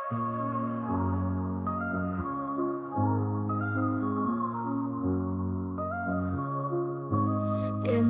In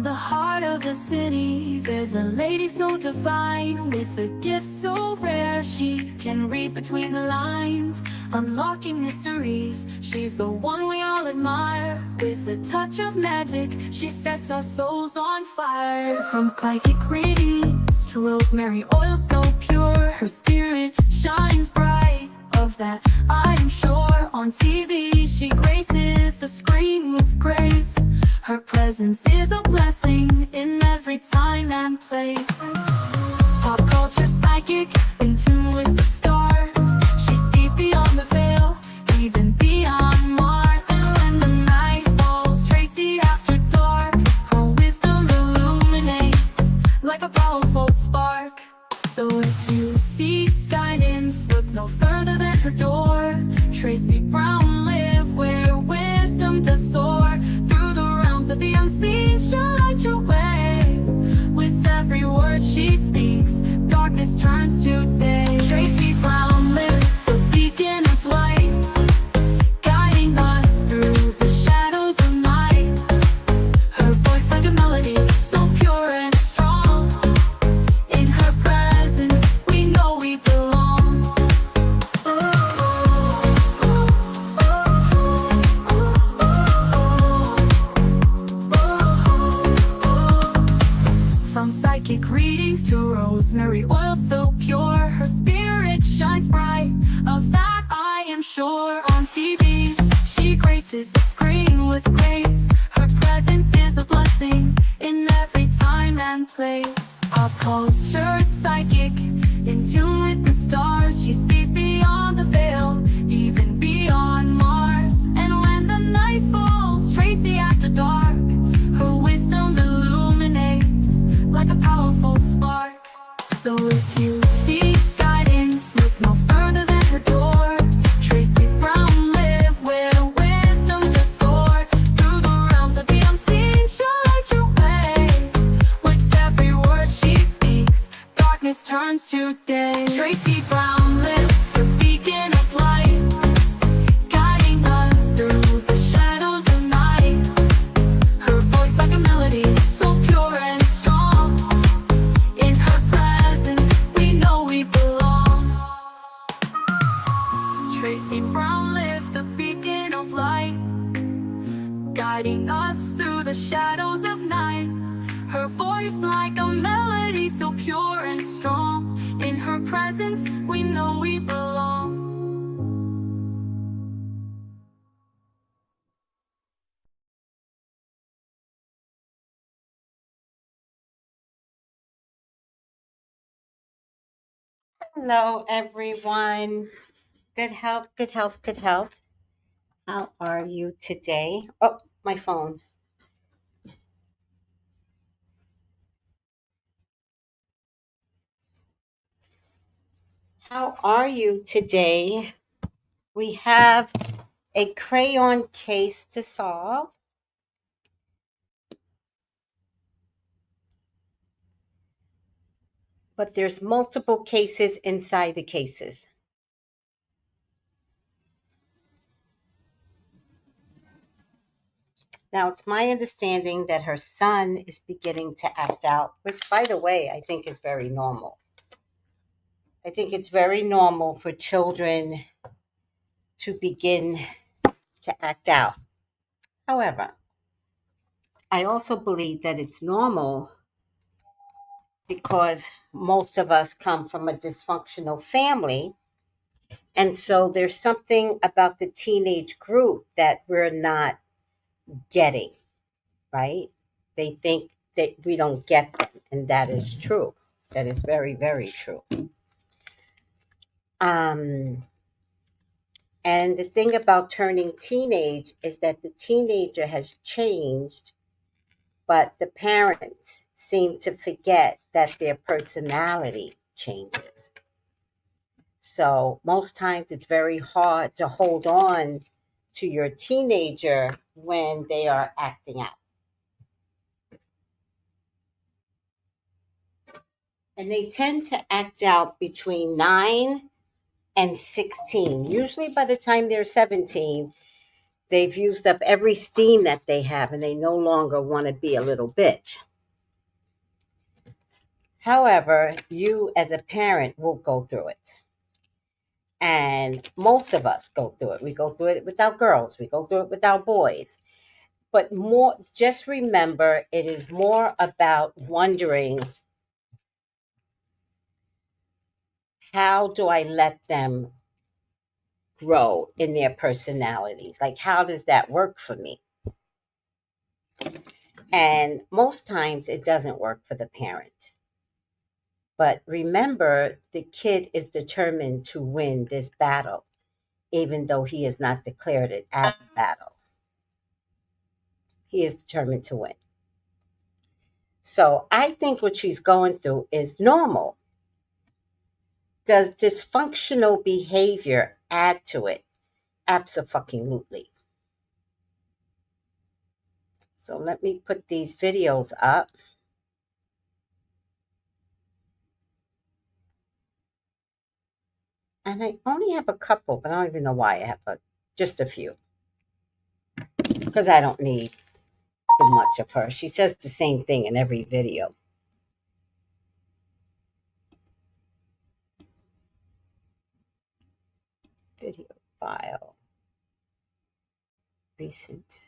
the heart of the city, there's a lady so divine, with a gift so rare. She can read between the lines, unlocking mysteries. She's the one we all admire. With a touch of magic, she sets our souls on fire. From psychic readings to rosemary oil so pure, her spirit shines bright. Of that I am sure. On TV, she graces the screen with grace. Her presence is a blessing in every time and place. Pop culture psychic, in tune with the stars. She sees beyond the veil, even beyond Mars. And when the night falls, Tracy after dark, her wisdom illuminates like a powerful spark. So if you seek guidance, look no further than her door. Tracy Brown live where wisdom does soar. Through the realms of the unseen, she'll light your way. With every word she speaks, darkness turns to day. Tracy Brown live, the beacon of light, guiding us through the shadows of night. Her voice like a melody, so pure and strong. In her presence, we know we belong. From psychic readings to rosemary oil so pure, her spirit shines bright. Of that I am sure. On TV, she graces the screen with grace. Her presence is a blessing in every time and place. Pop culture psychic, in tune with the stars. She sees beyond the veil, even beyond Mars. And when the night falls, Tracy after dark, her wisdom illuminates like a powerful spark. So if you seek guidance, look no further than her door. Tracy Brown live where wisdom does soar. Through the realms of the unseen, she'll light your way. With every word she speaks, darkness turns to day. Tracy Brown live, the beacon of light, guiding us through the shadows of night. Her voice like a melody, so pure and strong. In her presence, we know we belong. Tracy Brown live, the beacon of light, guiding us through the shadows of night. Her voice like a melody, so pure and strong. In her presence, we know we belong. Hello, everyone. Good health, good health, good health. How are you today? Oh, my phone. How are you today? We have a crayon case to solve. But there's multiple cases inside the cases. Now, it's my understanding that her son is beginning to act out, which, by the way, I think is very normal. I think it's very normal for children to begin to act out. However, I also believe that it's normal because most of us come from a dysfunctional family. And so there's something about the teenage group that we're not getting, right? They think that we don't get them, and that is true. That is very, very true. Um, and the thing about turning teenage is that the teenager has changed, but the parents seem to forget that their personality changes. So most times it's very hard to hold on to your teenager when they are acting out. And they tend to act out between 9 and 16. Usually by the time they're 17, they've used up every steam that they have and they no longer want to be a little bitch. However, you as a parent will go through it. And most of us go through it. We go through it with our girls, we go through it with our boys. But more, just remember, it is more about wondering, how do I let them grow in their personalities? Like, how does that work for me? And most times it doesn't work for the parent. But remember, the kid is determined to win this battle, even though he has not declared it as a battle. He is determined to win. So I think what she's going through is normal. Does dysfunctional behavior add to it? Absolutely. So let me put these videos up. And I only have a couple, but I don't even know why I have just a few. Because I don't need too much of her. She says the same thing in every video. Video file. Recent.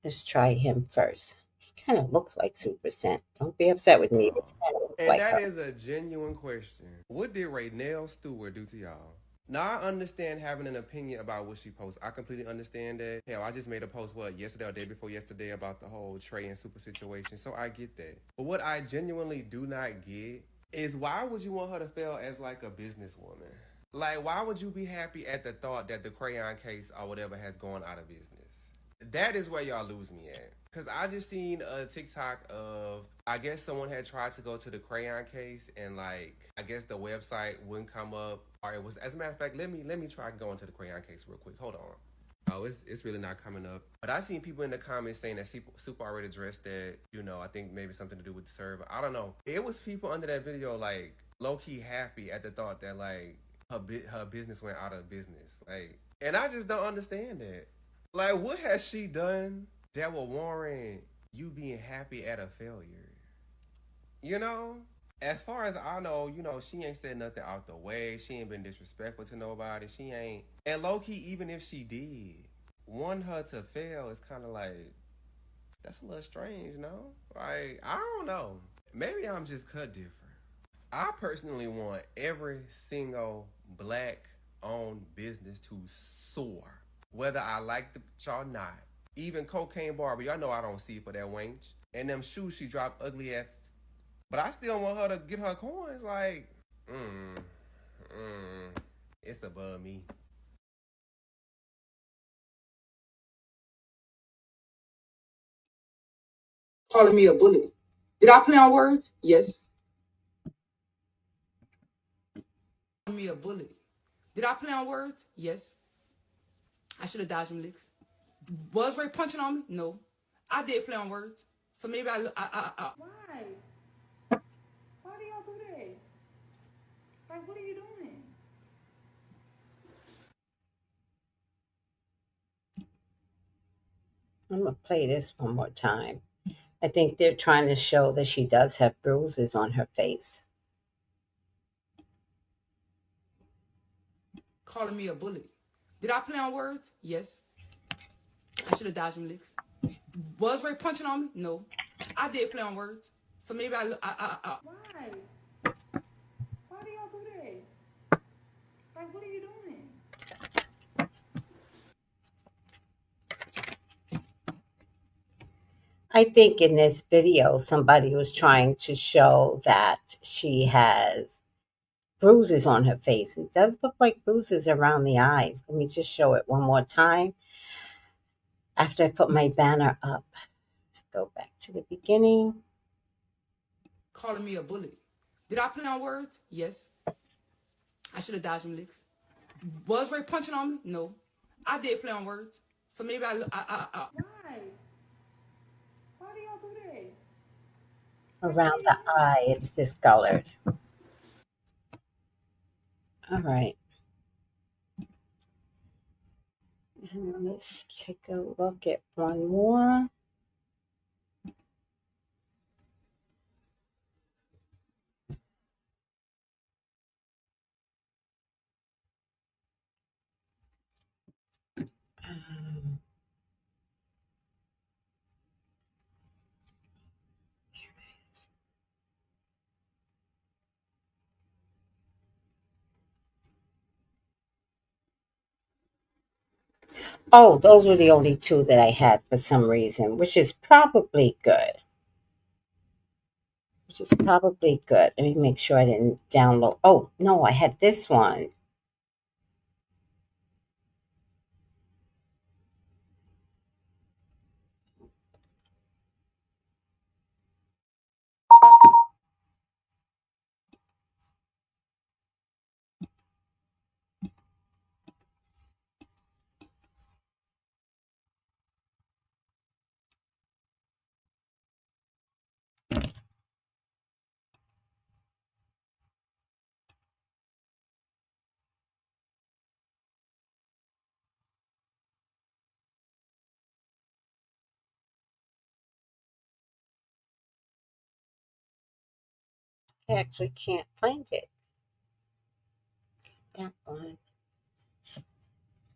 Let's try him first. He kind of looks like SUPACENT. Don't be upset with me, but he kind of looks And like that her. is a genuine question. What did Raynell Stewart do to y'all? Now, I understand having an opinion about what she posts. I completely understand that. Hell, I just made a post, yesterday or day before yesterday about the whole Trey and Super situation, so I get that. But what I genuinely do not get is, why would you want her to fail as like a businesswoman? Like, why would you be happy at the thought that the crayon case or whatever has gone out of business? That is where y'all lose me at. Cause I just seen a TikTok of, I guess someone had tried to go to the crayon case and like, I guess the website wouldn't come up, or it was, as a matter of fact, let me try going to the crayon case real quick. Hold on. Oh, it's really not coming up. But I seen people in the comments saying that Super already addressed that, I think maybe something to do with the server. I don't know. It was people under that video like low key happy at the thought that like her business went out of business. Like, and I just don't understand that. Like, what has she done that will warrant you being happy at a failure? You know? As far as I know, she ain't said nothing out the way. She ain't been disrespectful to nobody. She ain't. And low key, even if she did, want her to fail is kind of like, that's a little strange, no? Like, I don't know. Maybe I'm just cut different. I personally want every single black owned business to soar, whether I like the bitch or not. Even Cocaine Barbie, y'all know I don't see for that wench. And them shoes she dropped ugly ass. But I still want her to get her coins. Like, it's above me. Calling me a bully. Did I play on words? Yes. Calling me a bully. Did I play on words? Yes. I should have dodged them licks. Was Ray punching on me? No. I did play on words. So maybe I Why? Why do y'all do that? Like, what are you doing? I'm going to play this one more time. I think they're trying to show that she does have bruises on her face. Calling me a bully. Did I play on words? Yes. I should have dodged them licks. Was Ray punching on me? No. I did play on words. So maybe Why? Why do y'all do that? Like, what are you doing? I think in this video, somebody was trying to show that she has bruises on her face. It does look like bruises around the eyes. Let me just show it one more time after I put my banner up. Let's go back to the beginning. Calling me a bully. Did I play on words? Yes. I should have dodged them licks. Was Ray punching on me? No. I did play on words. So maybe why? Why do y'all do that? I Around the can't eye, it's discolored. All right. And let's take a look at one more. Um, Oh, those were the only two that I had for some reason, which is probably good. Which is probably good. Let me make sure I didn't download. Oh, no, I had this one. I actually can't find it. That one.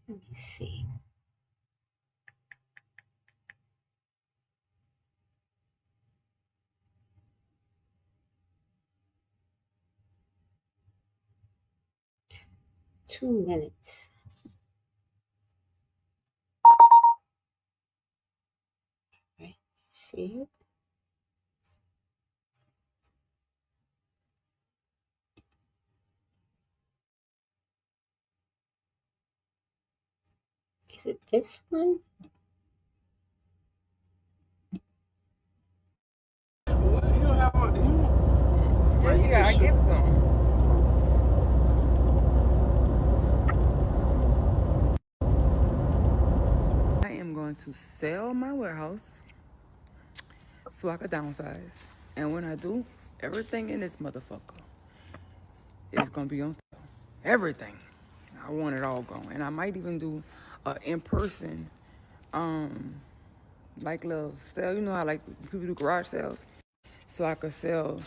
Let me see. Two minutes. Right. See it? Is it this one? Yeah, I give some. I am going to sell my warehouse so I could downsize. And when I do, everything in this motherfucker is gonna be on sale. Everything. I want it all gone. And I might even do a in-person, um, like little sale. You know how like people do garage sales? So I could sell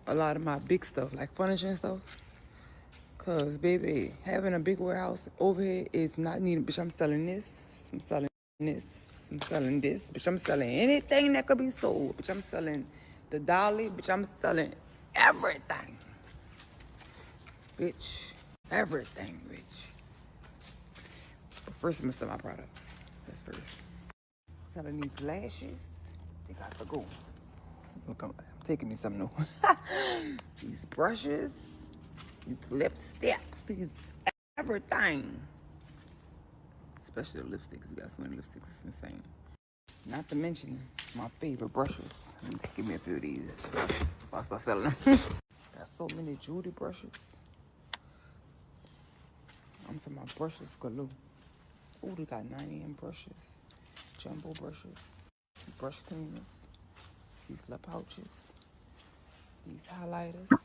a lot of my big stuff, like furniture and stuff. Cause baby, having a big warehouse over here is not needed. Bitch, I'm selling this. I'm selling this. I'm selling this. Bitch, I'm selling anything that could be sold. Bitch, I'm selling the dolly. Bitch, I'm selling everything. Bitch, everything, bitch. But first, I'm gonna sell my products. That's first. Selling these lashes. They got to go. Look, I'm taking me something new. These brushes. These lipsticks. These everything. Especially the lipsticks. We got so many lipsticks, it's insane. Not to mention my favorite brushes. Give me a few of these. I'll start selling them. Got so many jewelry brushes. I'm talking about brushes galore. Oh, they got 9 AM brushes, jumbo brushes, brush cleaners, these lip pouches, these highlighters,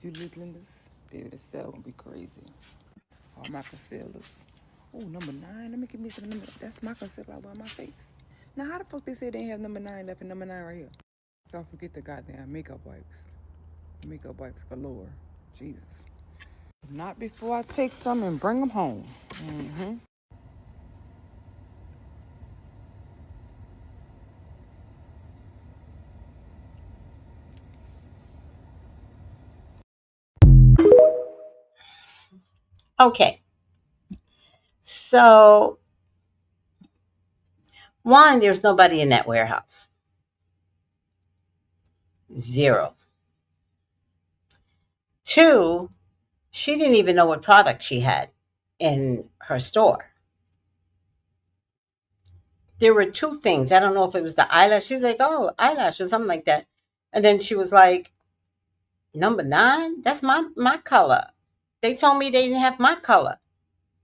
beauty blenders. Baby, the sale gonna be crazy. All my concealers. Oh, number 9. Let me give me some number. That's my concealer I wear on my face. Now, how the fuck they say they ain't have number 9 left and number 9 right here? Don't forget the goddamn makeup wipes. Makeup wipes galore. Jesus. Not before I take some and bring them home. Mm-hmm. Okay. So, one, there's nobody in that warehouse. 0. 2, she didn't even know what product she had in her store. There were 2 things. I don't know if it was the eyelash. She's like, oh, eyelash or something like that. And then she was like, number 9? That's my color. They told me they didn't have my color.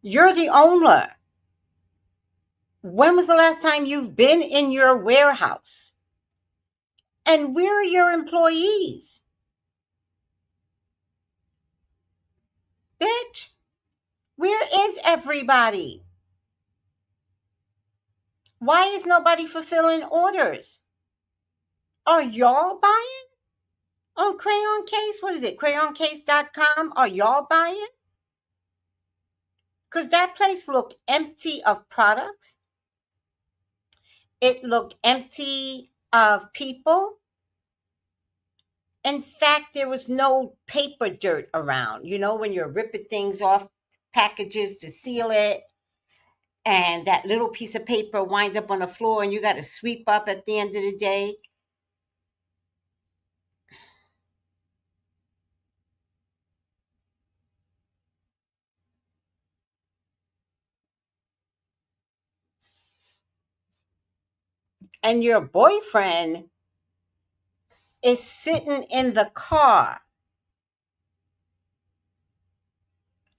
You're the owner. When was the last time you've been in your warehouse? And where are your employees? Bitch, where is everybody? Why is nobody fulfilling orders? Are y'all buying on Crayon Case? What is it? CrayonCase.com? Are y'all buying? Because that place looked empty of products. It looked empty of people. In fact, there was no paper dirt around. You know, when you're ripping things off packages to seal it, and that little piece of paper winds up on the floor and you got to sweep up at the end of the day. And your boyfriend is sitting in the car.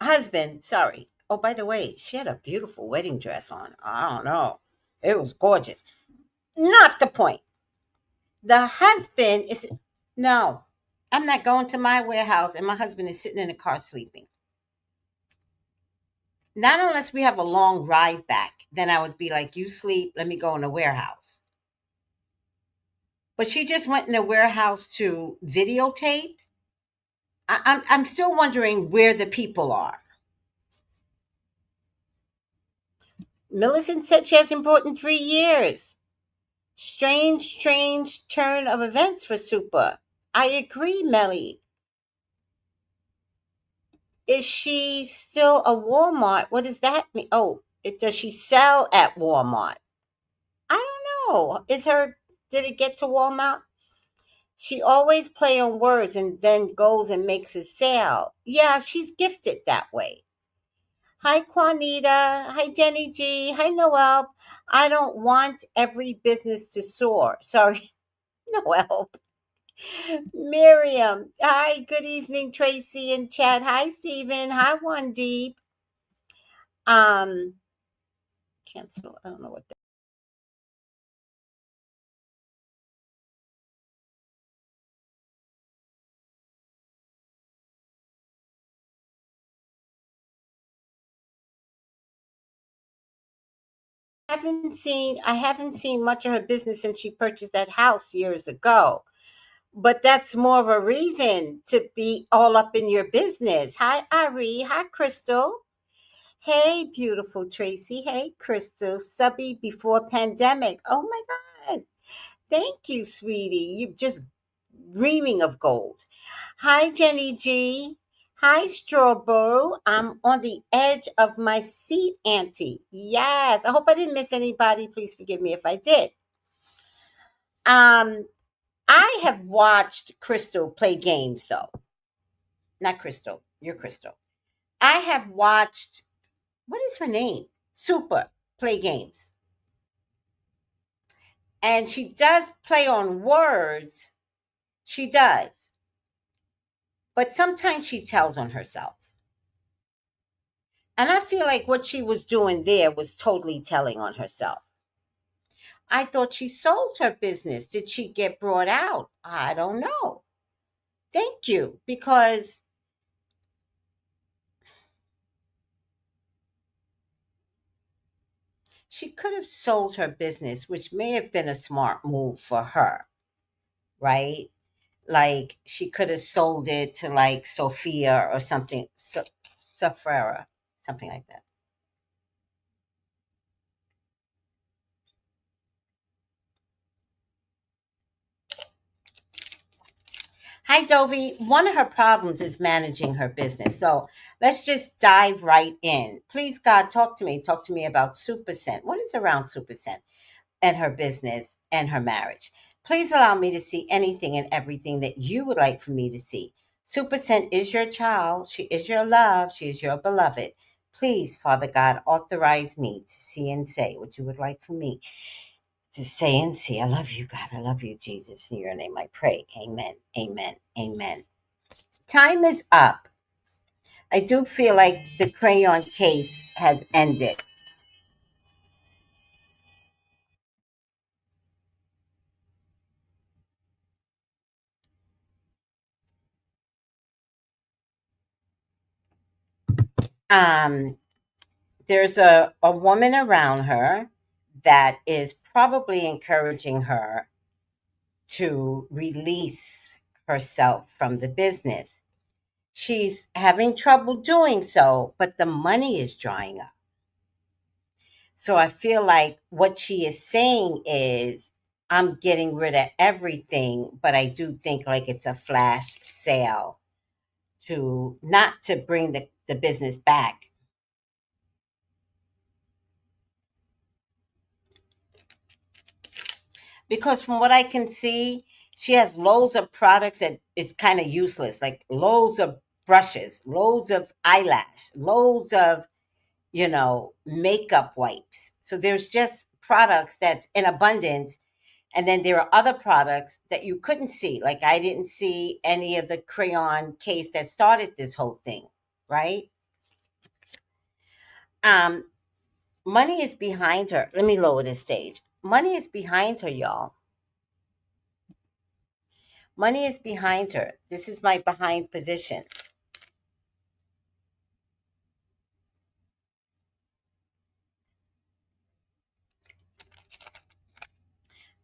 Husband, sorry. Oh, by the way, she had a beautiful wedding dress on. I don't know. It was gorgeous. Not the point. The husband is, no, I'm not going to my warehouse and my husband is sitting in the car sleeping. Not unless we have a long ride back. Then I would be like, you sleep, let me go in the warehouse. But she just went in the warehouse to videotape. I'm still wondering where the people are. Millicent said she hasn't brought in 3 years. Strange turn of events for Super. I agree, Melly. Is she still a Walmart? What does that mean? Oh, does she sell at Walmart? I don't know. Did it get to Walmart? She always play on words and then goes and makes a sale. Yeah, she's gifted that way. Hi, Juanita. Hi, Jenny G. Hi, Noel. I don't want every business to soar. Sorry, Noel. Miriam. Hi, good evening, Tracy and Chad. Hi, Stephen. Hi, One Deep. Um, cancel. I don't know what that. I haven't seen much of her business since she purchased that house years ago. But that's more of a reason to be all up in your business. Hi, Ari. Hi, Crystal. Hey, beautiful Tracy. Hey, Crystal. Subby before pandemic. Oh my God. Thank you, sweetie. You're just reaming of gold. Hi, Jenny G. Hi, Strawberry. I'm on the edge of my seat, Auntie. Yes. I hope I didn't miss anybody. Please forgive me if I did. Um, I have watched Crystal play games, though. Not Crystal. You're Crystal. I have watched, what is her name? Super play games. And she does play on words. She does. But sometimes she tells on herself. And I feel like what she was doing there was totally telling on herself. I thought she sold her business. Did she get brought out? I don't know. Thank you. Because she could have sold her business, which may have been a smart move for her, right? Like she could have sold it to like Sophia or something, Safrera, something like that. Hi, Dovey. One of her problems is managing her business. So let's just dive right in. Please, God, talk to me. Talk to me about SUPACENT. What is around SUPACENT and her business and her marriage? Please allow me to see anything and everything that you would like for me to see. SUPACENT is your child. She is your love. She is your beloved. Please, Father God, authorize me to see and say what you would like for me to say and see. I love you, God. I love you, Jesus. In your name I pray. Amen. Amen. Amen. Time is up. I do feel like the crayon case has ended. Um, there's a woman around her that is probably encouraging her to release herself from the business. She's having trouble doing so, but the money is drying up. So I feel like what she is saying is, I'm getting rid of everything, but I do think like it's a flash sale to not to bring the business back. Because from what I can see, she has loads of products that is kind of useless, like loads of brushes, loads of eyelash, loads of, makeup wipes. So there's just products that's in abundance. And then there are other products that you couldn't see. Like I didn't see any of the crayon case that started this whole thing, right? Um, Money is behind her. Let me lower this stage. Money is behind her, y'all. Money is behind her. This is my behind position.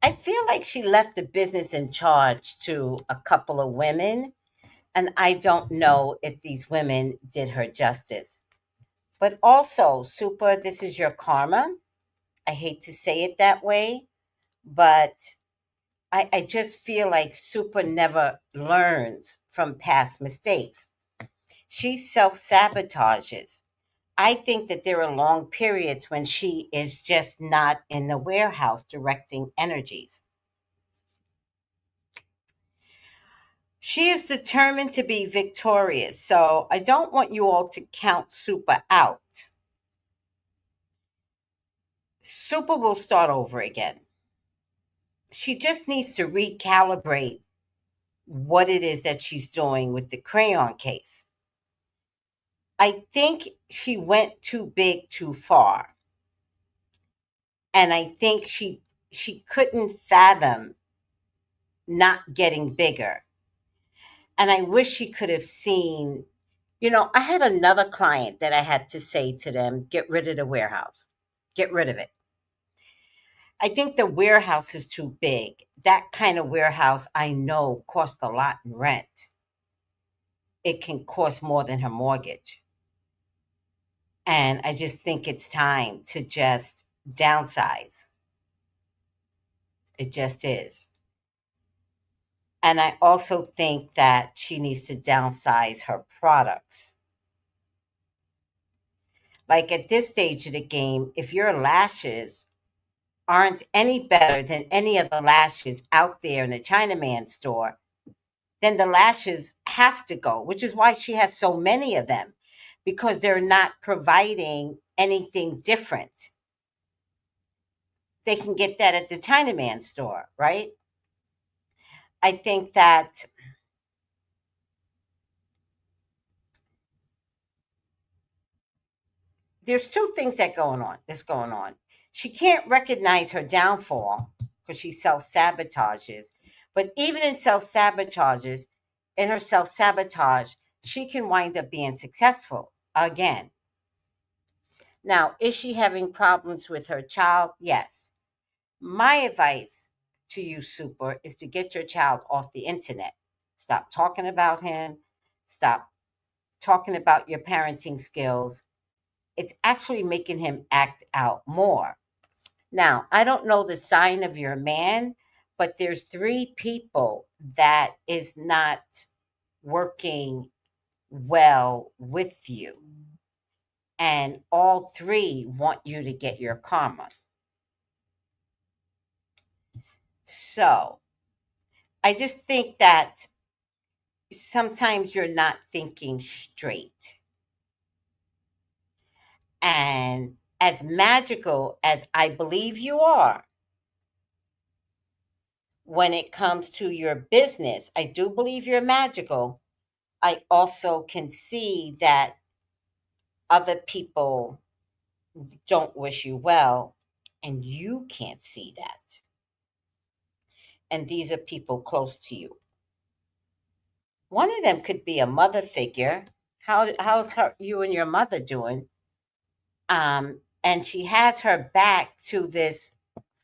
I feel like she left the business in charge to a couple of women, and I don't know if these women did her justice. But also, Super, this is your karma. I hate to say it that way, but I just feel like Super never learns from past mistakes. She self sabotages. I think that there are long periods when she is just not in the warehouse directing energies. She is determined to be victorious, so I don't want you all to count Super out. Super will start over again. She just needs to recalibrate what it is that she's doing with the crayon case. I think she went too big too far. And I think she couldn't fathom not getting bigger. And I wish she could have seen, I had another client that I had to say to them, get rid of the warehouse. Get rid of it. I think the warehouse is too big. That kind of warehouse I know costs a lot in rent. It can cost more than her mortgage. And I just think it's time to just downsize. It just is. And I also think that she needs to downsize her products. Like at this stage of the game, if your lashes aren't any better than any of the lashes out there in the Chinaman store, then the lashes have to go, which is why she has so many of them, because they're not providing anything different. They can get that at the Chinaman store, right? I think that there's two things that's going on. She can't recognize her downfall because she self-sabotages. But even in her self-sabotage, she can wind up being successful again. Now, is she having problems with her child? Yes. My advice to you, Super, is to get your child off the internet. Stop talking about him. Stop talking about your parenting skills. It's actually making him act out more. Now, I don't know the sign of your man, but there's three people that is not working well with you. And all three want you to get your karma. So I just think that sometimes you're not thinking straight. And as magical as I believe you are, when it comes to your business, I do believe you're magical. I also can see that other people don't wish you well, and you can't see that. And these are people close to you. One of them could be a mother figure. how's her you and your mother doing? And she has her back to this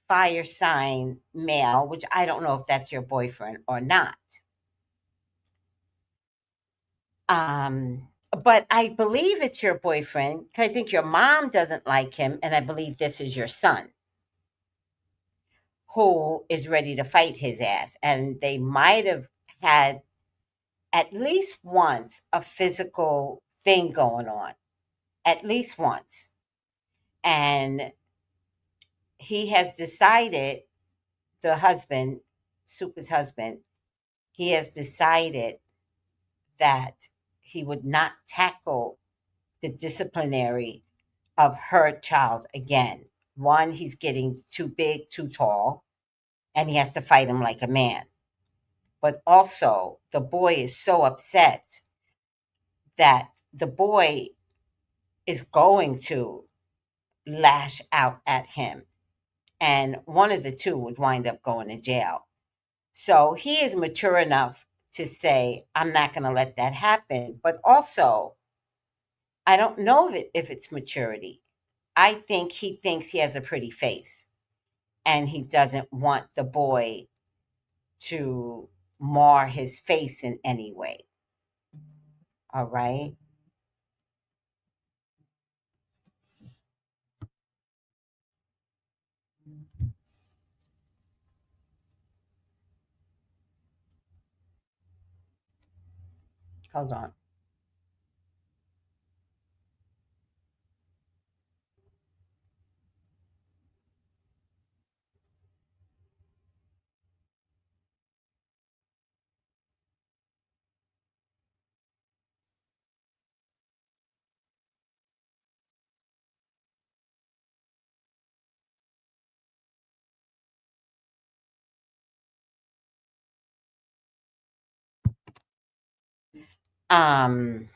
fire sign male, which I don't know if that's your boyfriend or not. But I believe it's your boyfriend 'cause I think your mom doesn't like him, and I believe this is your son who is ready to fight his ass. And they might have had at least once a physical thing going on, at least once. And he has decided, the husband, Super's husband, he has decided that he would not tackle the disciplinary of her child again. One, he's getting too big, too tall, and he has to fight him like a man. But also, the boy is so upset that the boy is going to lash out at him, and one of the two would wind up going to jail. So he is mature enough to say, I'm not going to let that happen. But also, I don't know if it's maturity. I think he thinks he has a pretty face and he doesn't want the boy to mar his face in any way. All right. Hold on. Um,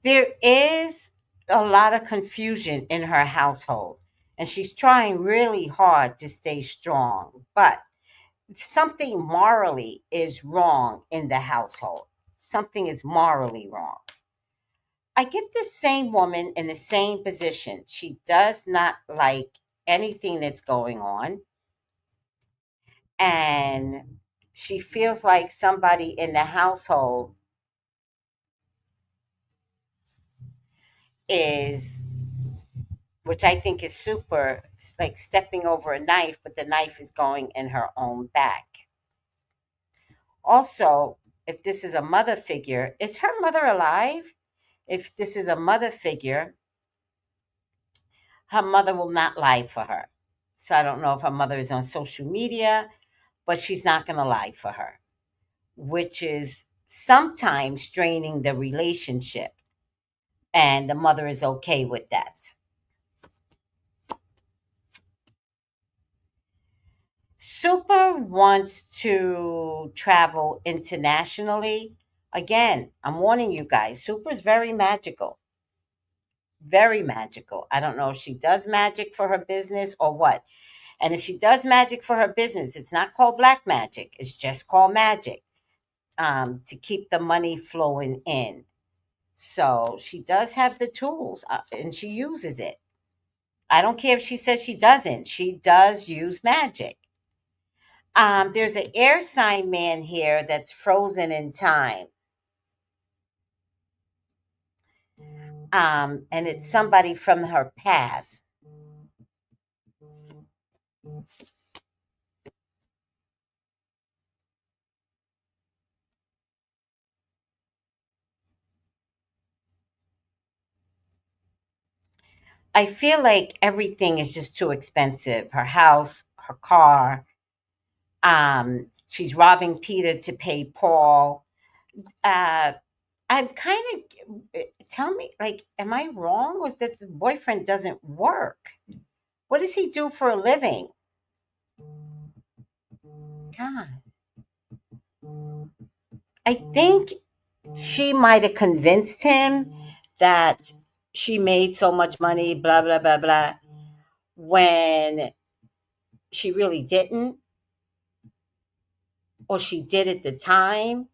there is a lot of confusion in her household, and she's trying really hard to stay strong, but something morally is wrong in the household. Something is morally wrong. I get the same woman in the same position. She does not like anything that's going on, and she feels like somebody in the household is, which I think is super, like stepping over a knife, but the knife is going in her own back. Also, if this is a mother figure, is her mother alive? If this is a mother figure, her mother will not lie for her. So I don't know if her mother is on social media, but she's not going to lie for her, which is sometimes straining the relationship. And the mother is okay with that. Super wants to travel internationally. Again, I'm warning you guys, Super is very magical. Very magical. I don't know if she does magic for her business or what. And if she does magic for her business, it's not called black magic, it's just called magic, to keep the money flowing in. So she does have the tools, and she uses it. I don't care if she says she doesn't, she does use magic. There's an air sign man here that's frozen in time. And it's somebody from her past. I feel like everything is just too expensive. Her house, her car. She's robbing Peter to pay Paul. Uh, I'm kind of, tell me, like, am I wrong? Was that the boyfriend doesn't work? What does he do for a living? God, I think she might have convinced him that she made so much money, blah, blah, blah, blah, when she really didn't, or she did at the time,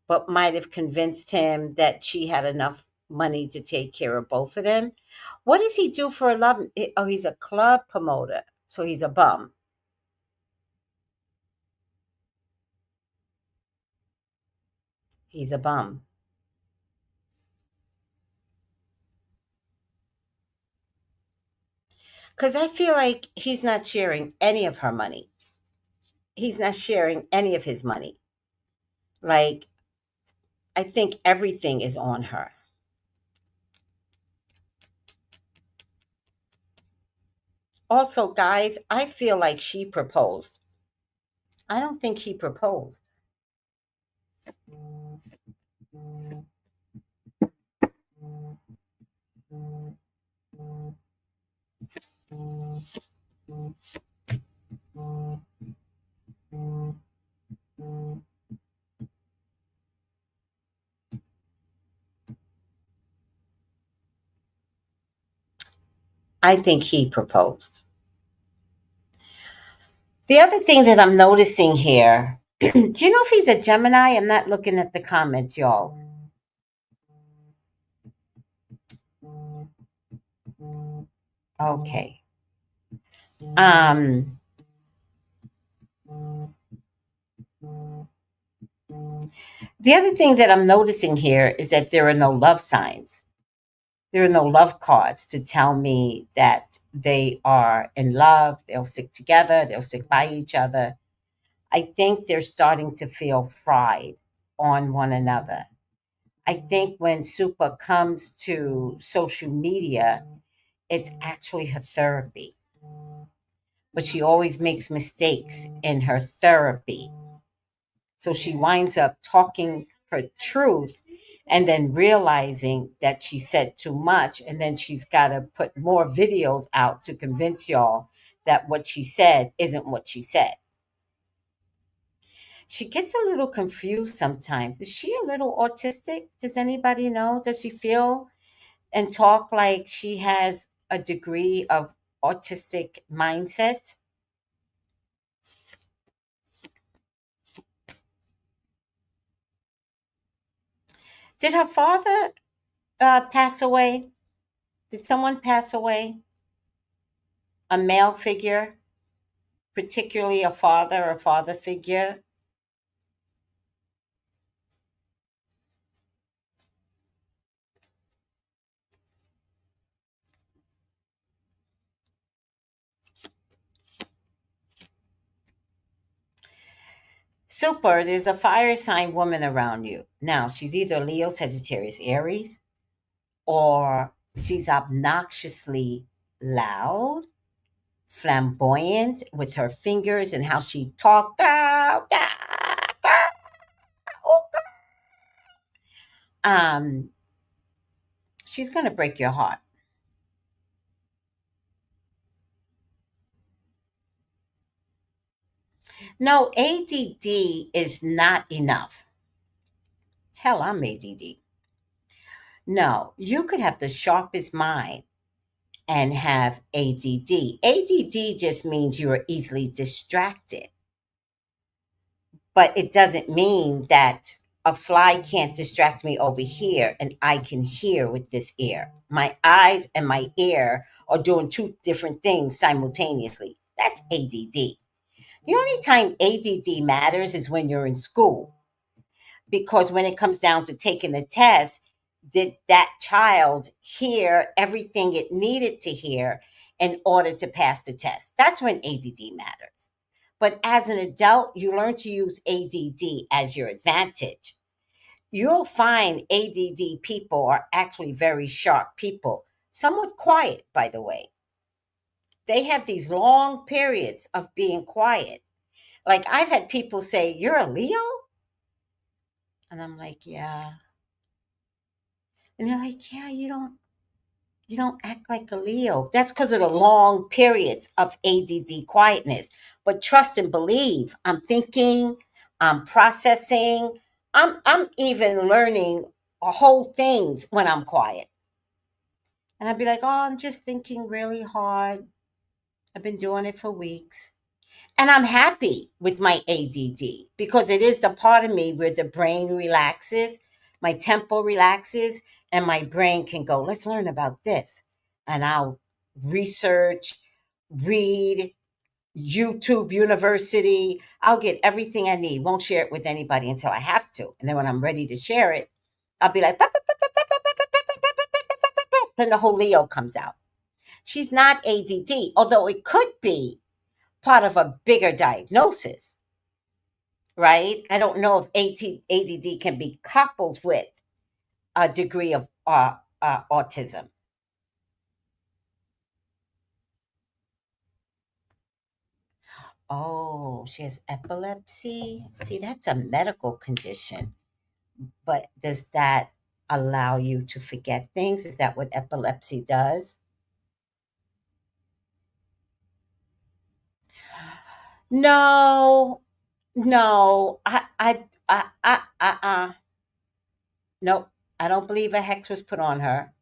but might have convinced him that she had enough money to take care of both of them. What does he do for a love? Oh, he's a club promoter. So he's a bum. He's a bum. Because I feel like he's not sharing any of her money. He's not sharing any of his money. Like, I think everything is on her. Also, guys, I feel like she proposed. I don't think he proposed. I think he proposed. The other thing that I'm noticing here, do you know if he's a Gemini? I'm not looking at the comments, y'all. Okay. Um, the other thing that I'm noticing here is that there are no love signs. There are no love cards to tell me that they are in love, they'll stick together, they'll stick by each other. I think they're starting to feel pride on one another. I think when Supa comes to social media, it's actually her therapy. But she always makes mistakes in her therapy. So she winds up talking her truth and then realizing that she said too much. And then she's got to put more videos out to convince y'all that what she said isn't what she said. She gets a little confused sometimes. Is she a little autistic? Does anybody know? Does she feel and talk like she has a degree of autistic mindset? Did her father pass away? Did someone pass away? A male figure, particularly a father or father figure? Super, there's a fire sign woman around you. Now, she's either Leo, Sagittarius, Aries, or she's obnoxiously loud, flamboyant with her fingers and how she talks. Girl, girl, girl, oh, girl. She's going to break your heart. No, ADD is not enough. Hell, I'm ADD. No, you could have the sharpest mind and have ADD. ADD just means you are easily distracted, but it doesn't mean that a fly can't distract me over here and I can hear with this ear. My eyes and my ear are doing two different things simultaneously. That's ADD. The only time ADD matters is when you're in school, because when it comes down to taking the test, did that child hear everything it needed to hear in order to pass the test? That's when ADD matters. But as an adult, you learn to use ADD as your advantage. You'll find ADD people are actually very sharp people, somewhat quiet, by the way. They have these long periods of being quiet. Like, I've had people say, "You're a Leo?" And I'm like, "Yeah." And they're like, "Yeah, you don't act like a Leo." That's because of the long periods of ADD quietness. But trust and believe, I'm thinking, I'm processing, I'm even learning whole things when I'm quiet. And I'd be like, oh, I'm just thinking really hard. I've been doing it for weeks. And I'm happy with my ADD because it is the part of me where the brain relaxes, my tempo relaxes, and my brain can go, let's learn about this. And I'll research, read, YouTube University. I'll get everything I need. Won't share it with anybody until I have to. And then when I'm ready to share it, I'll be like, then the whole Leo comes out. She's not ADD, although it could be part of a bigger diagnosis, right? I don't know if ADD can be coupled with a degree of autism. Oh, she has epilepsy. See, that's a medical condition. But does that allow you to forget things? Is that what epilepsy does? No, no. Nope. I don't believe a hex was put on her.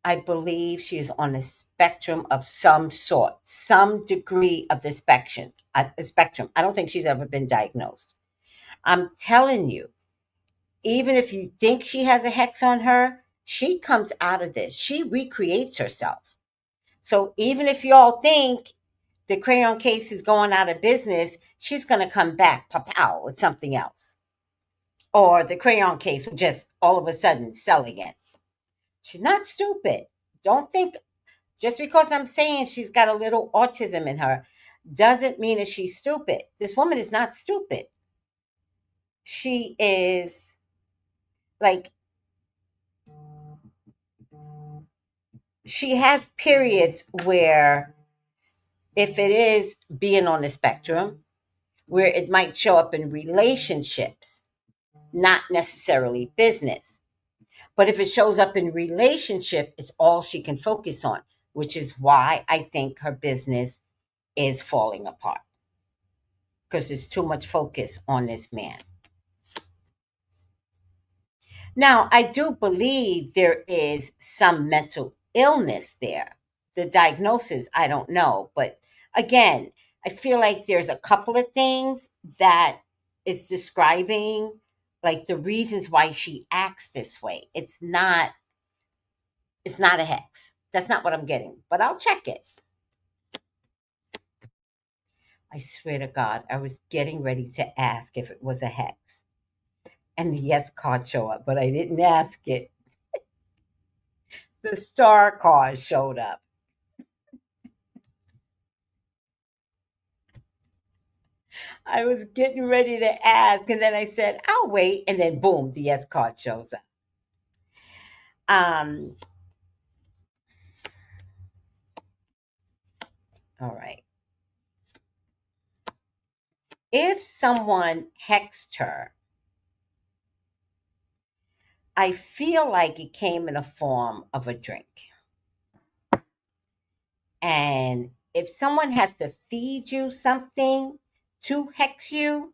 I believe she is on a spectrum of some sort, some degree of the spectrum. Spectrum. I don't think she's ever been diagnosed. I'm telling you, even if you think she has a hex on her, she comes out of this. She recreates herself. So even if y'all think the crayon case is going out of business, she's going to come back, pow, with something else. Or the crayon case will just all of a sudden sell again. She's not stupid. Don't think just because I'm saying she's got a little autism in her doesn't mean that she's stupid. This woman is not stupid. She is like, she has periods where, if it is being on the spectrum, where it might show up in relationships, not necessarily business. But if it shows up in relationship, it's all she can focus on, which is why I think her business is falling apart because there's too much focus on this man. Now, I do believe there is some mental illness there. The diagnosis, I don't know. But again, I feel like there's a couple of things that is describing like the reasons why she acts this way. It's not a hex. That's not what I'm getting, but I'll check it. I swear to God, I was getting ready to ask if it was a hex. And the yes card showed up, but I didn't ask it. The star card showed up. I was getting ready to ask, and then I said, I'll wait. And then boom, the yes card shows up. Um, all right. If someone hexed her, I feel like it came in the form of a drink. And if someone has to feed you something to hex you,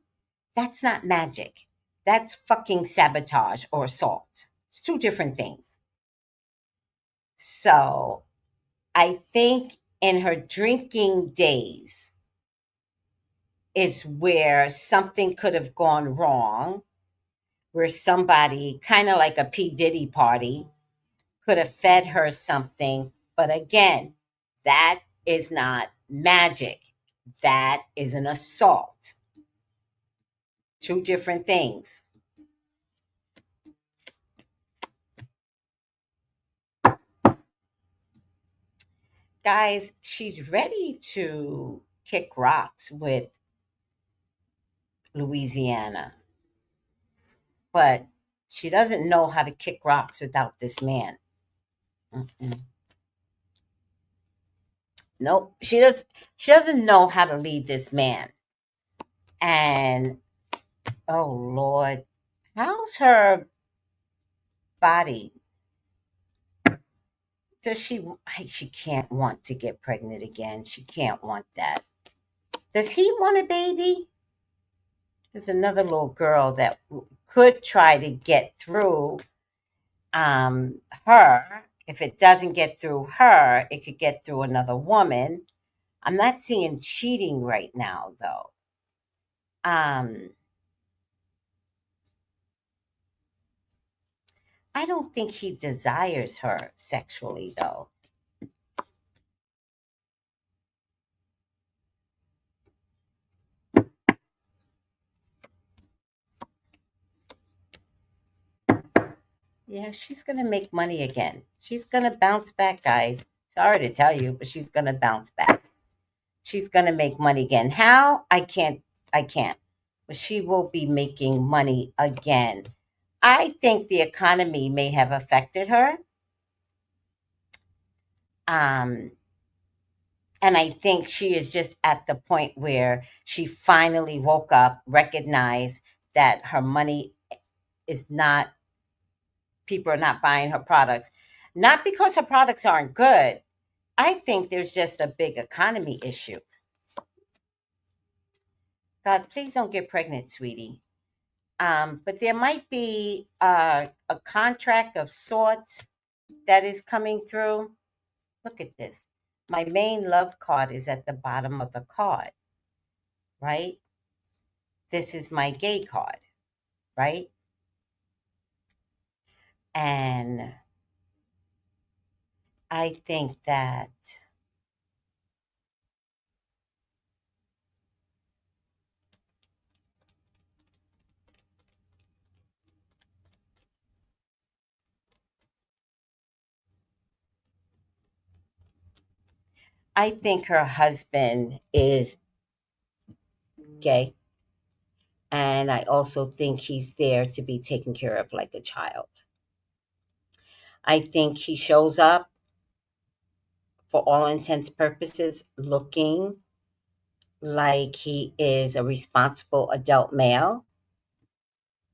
that's not magic. That's fucking sabotage or assault. It's two different things. So I think in her drinking days is where something could have gone wrong, where somebody, kind of like a P. Diddy party, could have fed her something. But again, that is not magic. That is an assault. Two different things. Guys, she's ready to kick rocks with Louisiana, but she doesn't know how to kick rocks without this man. Mm-mm. Nope, she doesn't know how to lead this man. And oh Lord, how's her body? Does she can't want to get pregnant again. She can't want that. Does he want a baby? There's another little girl that could try to get through her If it doesn't get through her, it could get through another woman. I'm not seeing cheating right now, though. Um, I don't think he desires her sexually, though. Yeah, she's gonna make money again. She's gonna bounce back, guys. Sorry to tell you, but she's gonna bounce back. She's gonna make money again. How? I can't. But she will be making money again. I think the economy may have affected her. Um, and I think she is just at the point where she finally woke up, recognized that her money is not, people are not buying her products. Not because her products aren't good. I think there's just a big economy issue. God, please don't get pregnant, sweetie. But there might be a contract of sorts that is coming through. Look at this. My main love card is at the bottom of the card, right? This is my gay card, right? And I think that I think her husband is gay. And I also think he's there to be taken care of like a child. I think he shows up for all intents purposes looking like he is a responsible adult male.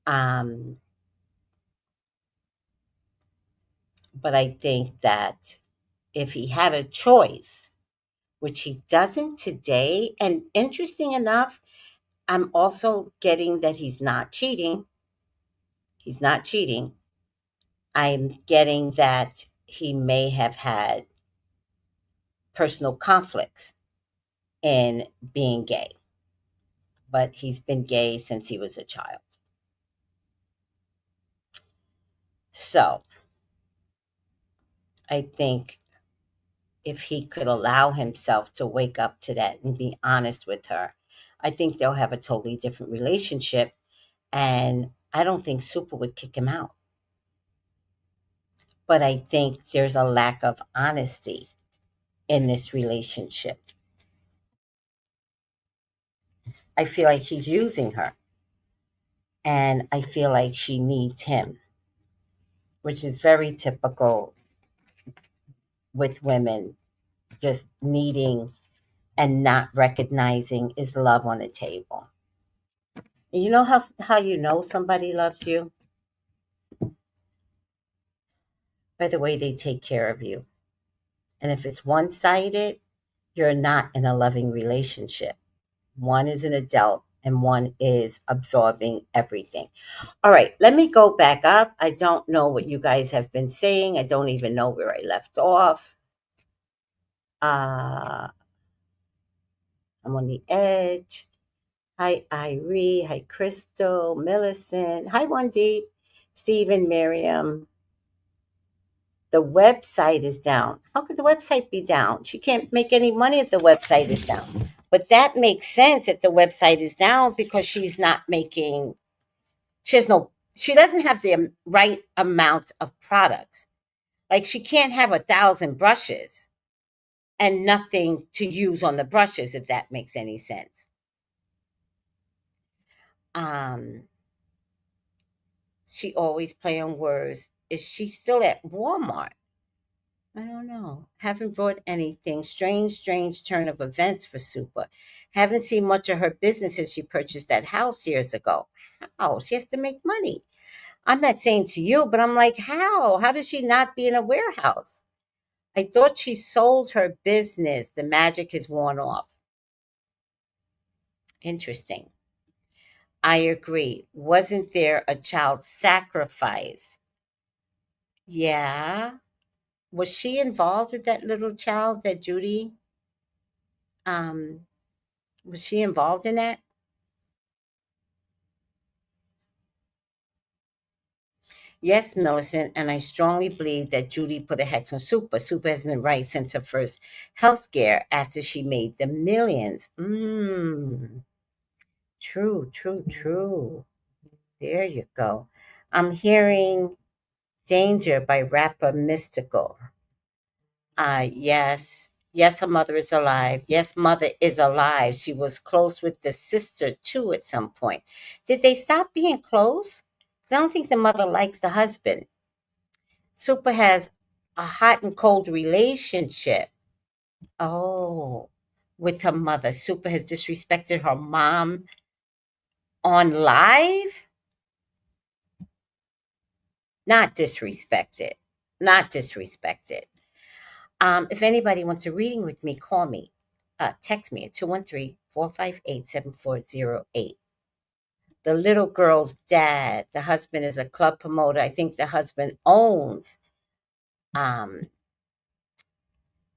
Um, but I think that if he had a choice, which he doesn't today, and interesting enough, I'm also getting that he's not cheating. He's not cheating. I'm getting that he may have had personal conflicts in being gay, but he's been gay since he was a child. So I think if he could allow himself to wake up to that and be honest with her, I think they'll have a totally different relationship. And I don't think Super would kick him out. But I think there's a lack of honesty in this relationship. I feel like he's using her. And I feel like she needs him, which is very typical with women, just needing and not recognizing is love on the table. You know how you know somebody loves you? By the way they take care of you. And if it's one-sided, you're not in a loving relationship. One is an adult and one is absorbing everything. All right, let me go back up. I don't know what you guys have been saying. I don't even know where I left off. I'm on the edge. Hi, Irie. Hi, Crystal, Millicent. Hi, One Deep, Stephen, Miriam. The website is down. How could the website be down? She can't make any money if the website is down. But that makes sense if the website is down because she's not making, she doesn't have the right amount of products. Like she can't have 1,000 brushes and nothing to use on the brushes, if that makes any sense. Um, she always play on words. Is she still at Walmart? I don't know. Haven't brought anything. Strange turn of events for Super. Haven't seen much of her business since she purchased that house years ago. How? She has to make money. I'm not saying to you, but I'm like, how? How does she not be in a warehouse? I thought she sold her business. The magic has worn off. Interesting. I agree. Wasn't there a child sacrifice? Yeah. Was she involved with that little child that Judy, um, was she involved in that? Yes, Millicent, and I strongly believe that Judy put a hex on Super. Super has been right since her first health scare after she made the millions. True, true, true. There you go. I'm hearing Danger by rapper Mystical. Yes. Yes, her mother is alive. Yes, mother is alive. She was close with the sister too at some point. Did they stop being close? 'Cause I don't think the mother likes the husband. Super has a hot and cold relationship. Oh, with her mother. Super has disrespected her mom on live? Not disrespected. Not disrespected. If anybody wants a reading with me, call me. Text me at 213-458-7408. The little girl's dad, the husband is a club promoter. I think the husband owns um,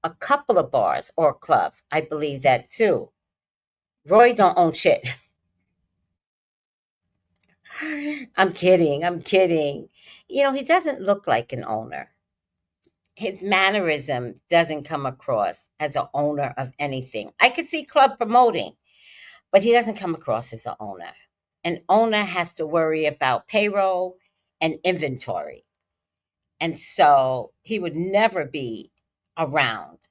a couple of bars or clubs. I believe that too. Roy don't own shit. I'm kidding. I'm kidding. He doesn't look like an owner. His mannerism doesn't come across as an owner of anything. I could see club promoting, but he doesn't come across as an owner. An owner has to worry about payroll and inventory. And so he would never be around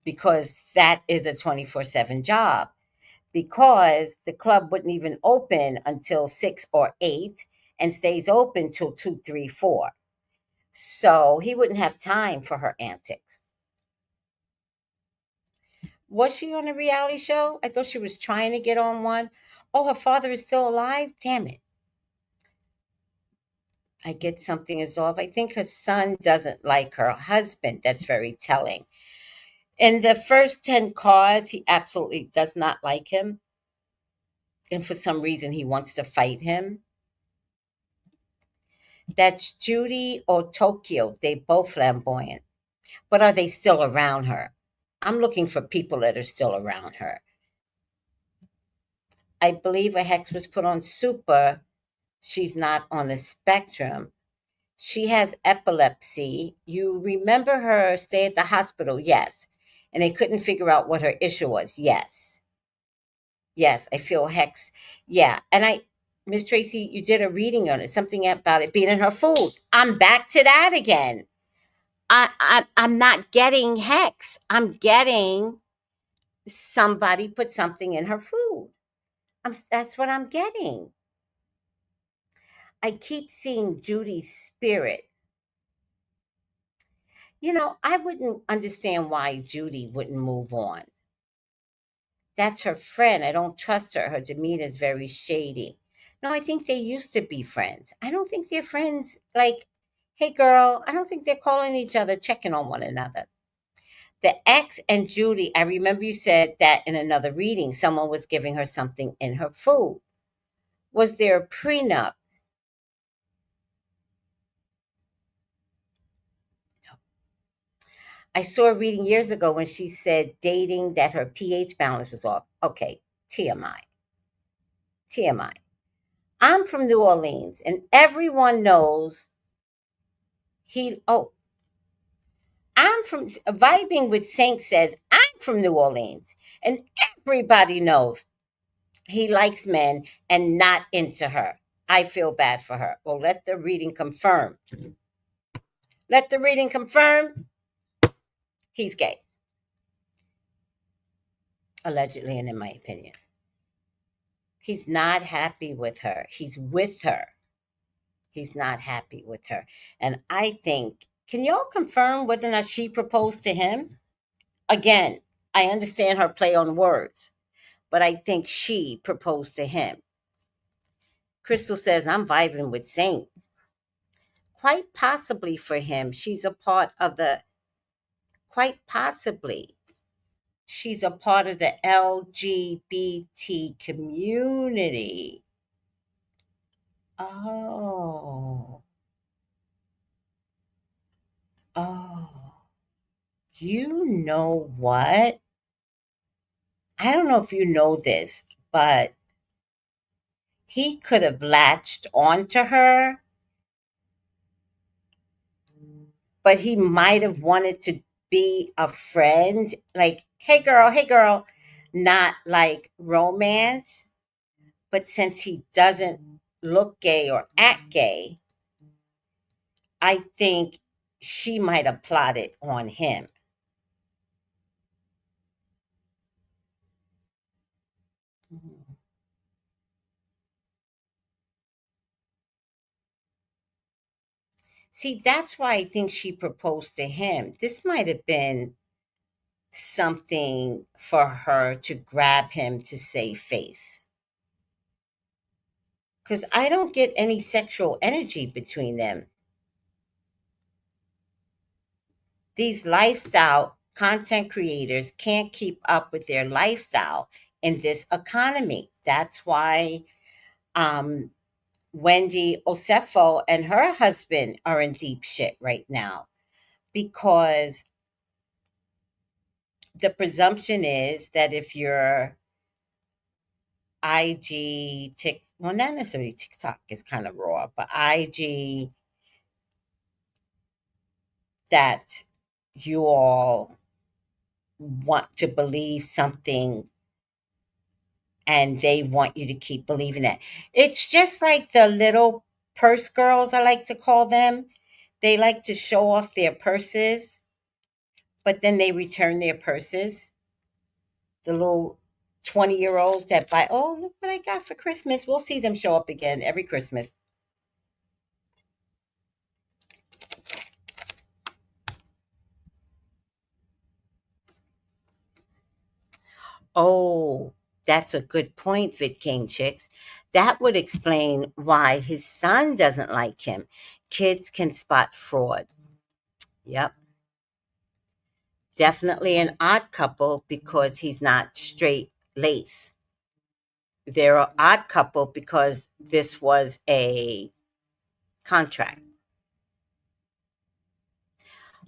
because that is a 24/7 job. Because the club wouldn't even open until 6 or 8 and stays open till 2, 3, 4. So he wouldn't have time for her antics. Was she on a reality show? I thought she was trying to get on one. Oh, her father is still alive? Damn it. I get something is off. I think her son doesn't like her husband. That's very telling. In the first 10 cards, he absolutely does not like him. And for some reason, he wants to fight him. That's Judy or Tokyo. They both flamboyant. But are they still around her? I'm looking for people that are still around her. I believe a hex was put on Super. She's not on the spectrum. She has epilepsy. You remember her stay at the hospital? Yes. And they couldn't figure out what her issue was. Yes. Yes, I feel hex. Yeah. And Miss Tracy, you did a reading on it, something about it being in her food. I'm back to that again. I'm not getting hex. I'm getting somebody put something in her food. That's what I'm getting. I keep seeing Judy's spirit. I wouldn't understand why Judy wouldn't move on. That's her friend. I don't trust her. Her demeanor is very shady. No, I think they used to be friends. I don't think they're friends like, hey girl, I don't think they're calling each other, checking on one another. The ex and Judy, I remember you said that in another reading, someone was giving her something in her food. Was there a prenup? I saw a reading years ago when she said dating that her pH balance was off. Okay, TMI. TMI. I'm from New Orleans, and everyone knows oh, I'm from Vibing with Saint says, I'm from New Orleans, and everybody knows he likes men and not into her. I feel bad for her. Well, let the reading confirm. Let the reading confirm he's gay, allegedly, and in my opinion. He's not happy with her. He's with her. He's not happy with her. And I think, can y'all confirm whether or not she proposed to him? Again, I understand her play on words, but I think she proposed to him. Crystal says, I'm vibing with Saint. Quite possibly for him, quite possibly, she's a part of the LGBT community. Oh. Oh, you know what? I don't know if you know this, but he could have latched onto her, but he might have wanted to be a friend, like, hey girl, not like romance. But since he doesn't look gay or act gay, I think she might have plotted on him. Mhm. See, that's why I think she proposed to him. This might have been something for her to grab him to save face. Because I don't get any sexual energy between them. These lifestyle content creators can't keep up with their lifestyle in this economy. That's why um, Wendy Osefo and her husband are in deep shit right now, because the presumption is that if you're IG, well, not necessarily TikTok is kind of raw, but IG, that you all want to believe something and they want you to keep believing that. It's just like the little purse girls, I like to call them. They like to show off their purses, but then they return their purses. The little 20-year-olds that buy, oh, look what I got for Christmas. We'll see them show up again every Christmas. Oh, that's a good point, Vidcane Chicks. That would explain why his son doesn't like him. Kids can spot fraud. Yep. Definitely an odd couple because he's not straight lace. They're an odd couple because this was a contract.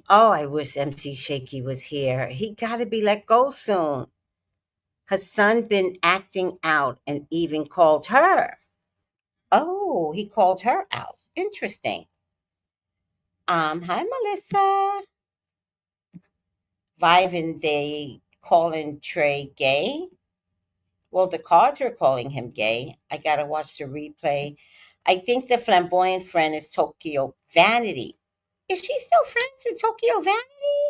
Oh, I wish MC Shaky was here. He got to be let go soon. Her son been acting out and even called her. Oh, he called her out. Interesting. Hi Melissa. Vivin, they calling Trey gay. Well, the cards are calling him gay. I gotta watch the replay. I think the flamboyant friend is Tokyo Vanity. Is she still friends with Tokyo Vanity?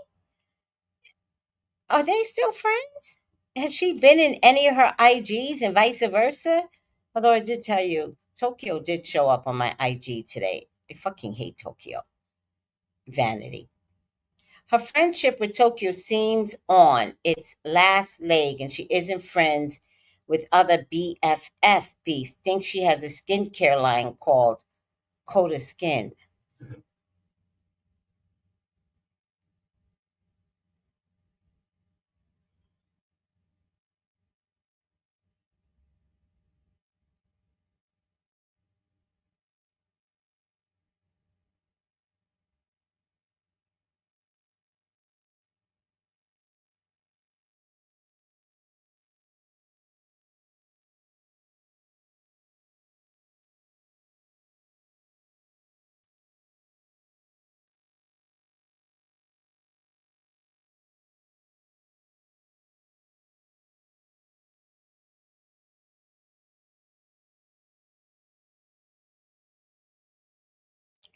Are they still friends? Has she been in any of her IGs and vice versa? Although I did tell you, Tokyo did show up on my IG today. I fucking hate Tokyo Vanity. Her friendship with Tokyo seems on its last leg, and she isn't friends with other BFF beasts. Thinks she has a skincare line called Coda Skin.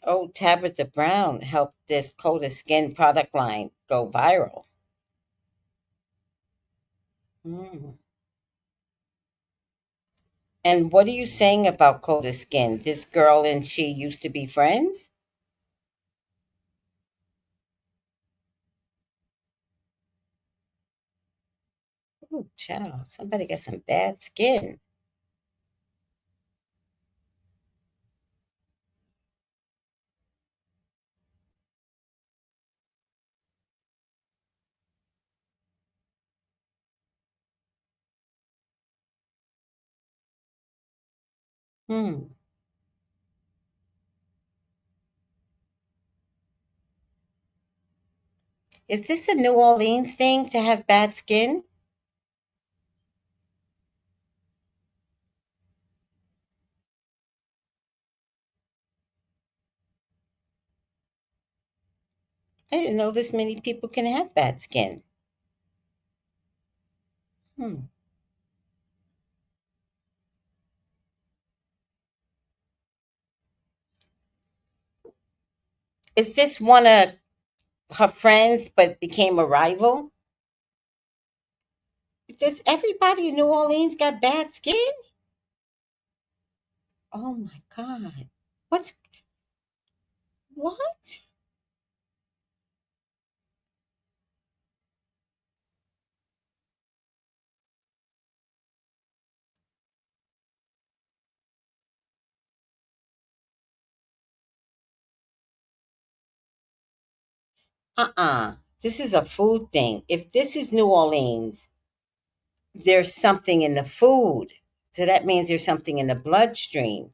Oh, Tabitha Brown helped this Coda Skin product line go viral. Hmm. And what are you saying about Coda Skin? This girl and she used to be friends? Oh, child, somebody got some bad skin. Hmm. Is this a New Orleans thing to have bad skin? I didn't know this many people can have bad skin. Hmm. Is this one of her friends but became a rival? Does everybody in New Orleans got bad skin? Oh my God. What's what? Uh-uh. This is a food thing. If this is New Orleans, there's something in the food. So that means there's something in the bloodstream.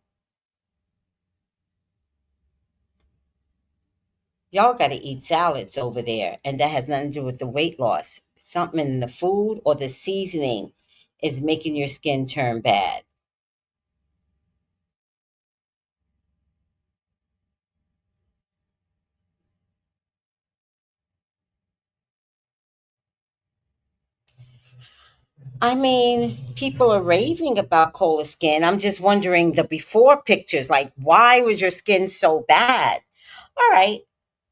Y'all got to eat salads over there, and that has nothing to do with the weight loss. Something in the food or the seasoning is making your skin turn bad. I mean, people are raving about Cola skin. I'm just wondering the before pictures, like, why was your skin so bad? All right,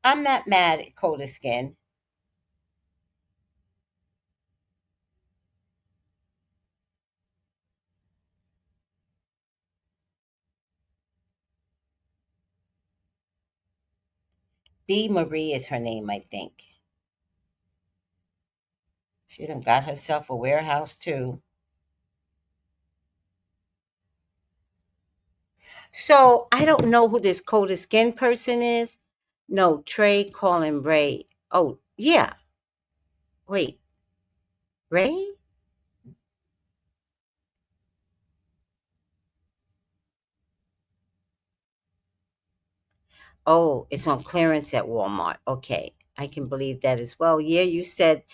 I'm not mad at Cola skin. B. Marie is her name, I think. She done got herself a warehouse too. So I don't know who this Coda Skin person is. No, Trey, Colin, Ray. Oh, yeah. Wait, Ray? Oh, it's on clearance at Walmart. Okay, I can believe that as well. Yeah, you said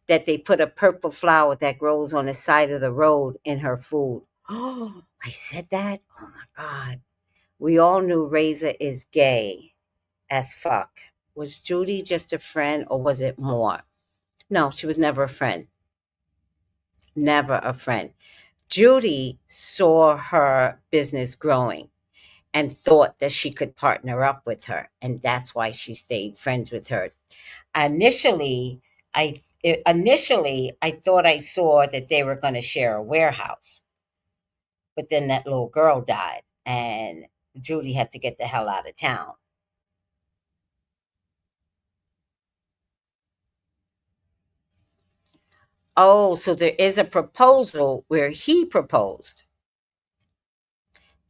that they put a purple flower that grows on the side of the road in her food. Oh, I said that? Oh my God. We all knew Razor is gay as fuck. Was Judy just a friend or was it more? No, she was never a friend. Never a friend. Judy saw her business growing and thought that she could partner up with her, and that's why she stayed friends with her. Initially, I thought I saw that they were going to share a warehouse, but then that little girl died, and Judy had to get the hell out of town. Oh, so there is a proposal where he proposed.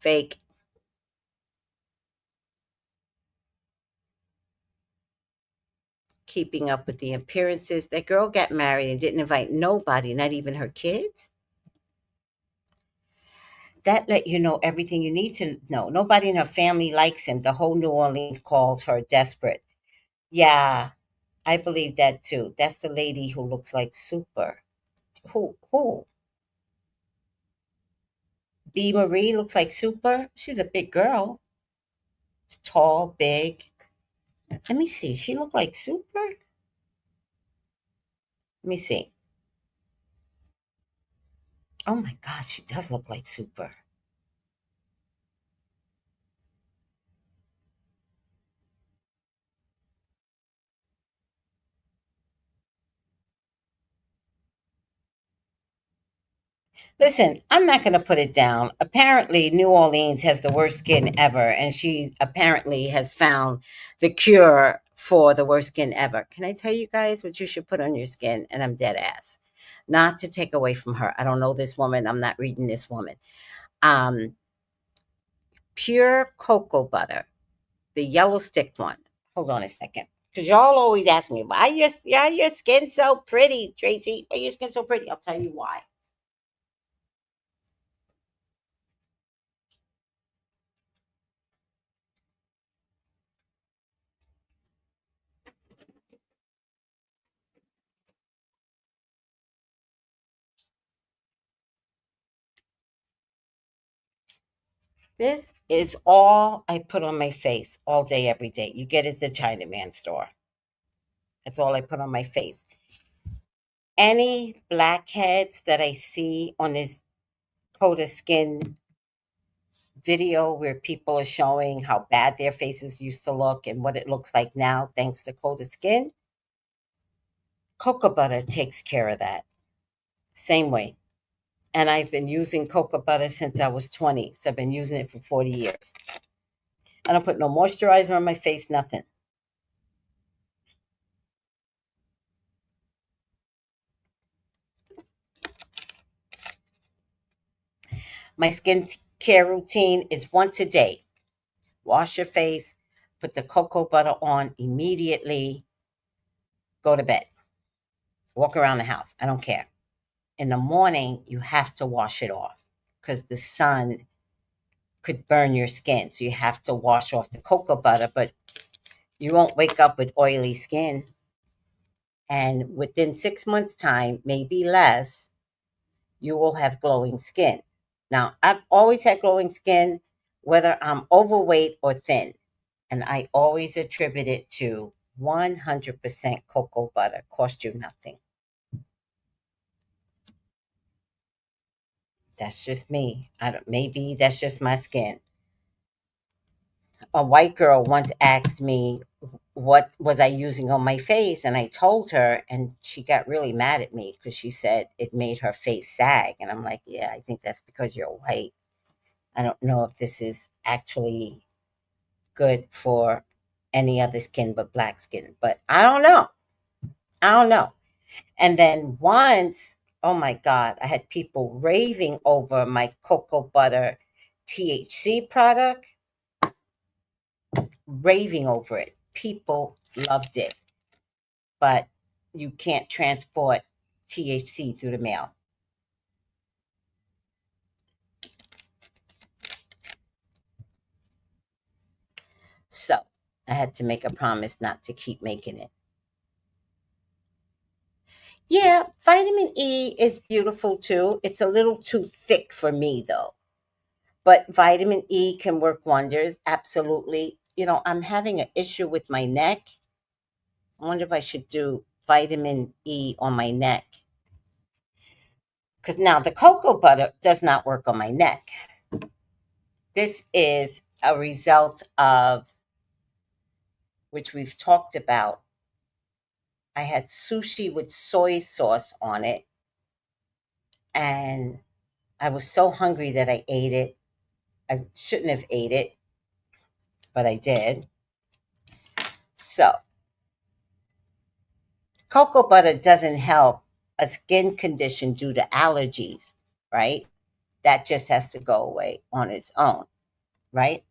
Fake. Keeping up with the appearances. That girl got married and didn't invite nobody, not even her kids. That let you know everything you need to know. Nobody in her family likes him. The whole New Orleans calls her desperate. Yeah, I believe that too. That's the lady who looks like Super. Who? B. Marie looks like Super. She's a big girl. Tall, big. Let me see. She look like Super? Let me see. Oh my God, she does look like Super. Listen, I'm not going to put it down. Apparently, New Orleans has the worst skin ever, and she apparently has found the cure for the worst skin ever. Can I tell you guys what you should put on your skin? And I'm dead ass. Not to take away from her. I don't know this woman. I'm not reading this woman. Um, Pure cocoa butter, the yellow stick one. Hold on a second. Because y'all always ask me, why your skin so pretty, Tracy? Why your skin so pretty? I'll tell you why. This is all I put on my face all day, every day. You get it at the Chinaman store. That's all I put on my face. Any blackheads that I see on this coat of skin video where people are showing how bad their faces used to look and what it looks like now thanks to coat of skin, cocoa butter takes care of that. Same way. And I've been using cocoa butter since I was 20. So I've been using it for 40 years. I don't put no moisturizer on my face, nothing. My skin care routine is once a day. Wash your face, put the cocoa butter on immediately, go to bed. Walk around the house. I don't care. In the morning, you have to wash it off because the sun could burn your skin. So you have to wash off the cocoa butter, but you won't wake up with oily skin. And within 6 months' time, maybe less, you will have glowing skin. Now, I've always had glowing skin, whether I'm overweight or thin. And I always attribute it to 100% cocoa butter. Cost you nothing. That's just me. I don't, maybe that's just my skin. A white girl once asked me what was I using on my face, and I told her, and she got really mad at me because she said it made her face sag. And I'm like, yeah, I think that's because you're white. I don't know if this is actually good for any other skin but black skin, but I don't know. I don't know. And then once, oh my God, I had people raving over my cocoa butter THC product, raving over it. People loved it, but you can't transport THC through the mail. So I had to make a promise not to keep making it. Yeah, vitamin E is beautiful too. It's a little too thick for me though. But vitamin E can work wonders. Absolutely. I'm having an issue with my neck. I wonder if I should do vitamin E on my neck. Because now the cocoa butter does not work on my neck. This is a result of, which we've talked about. I had sushi with soy sauce on it, and I was so hungry that I ate it. I shouldn't have ate it, but I did. So, cocoa butter doesn't help a skin condition due to allergies, right? That just has to go away on its own, right?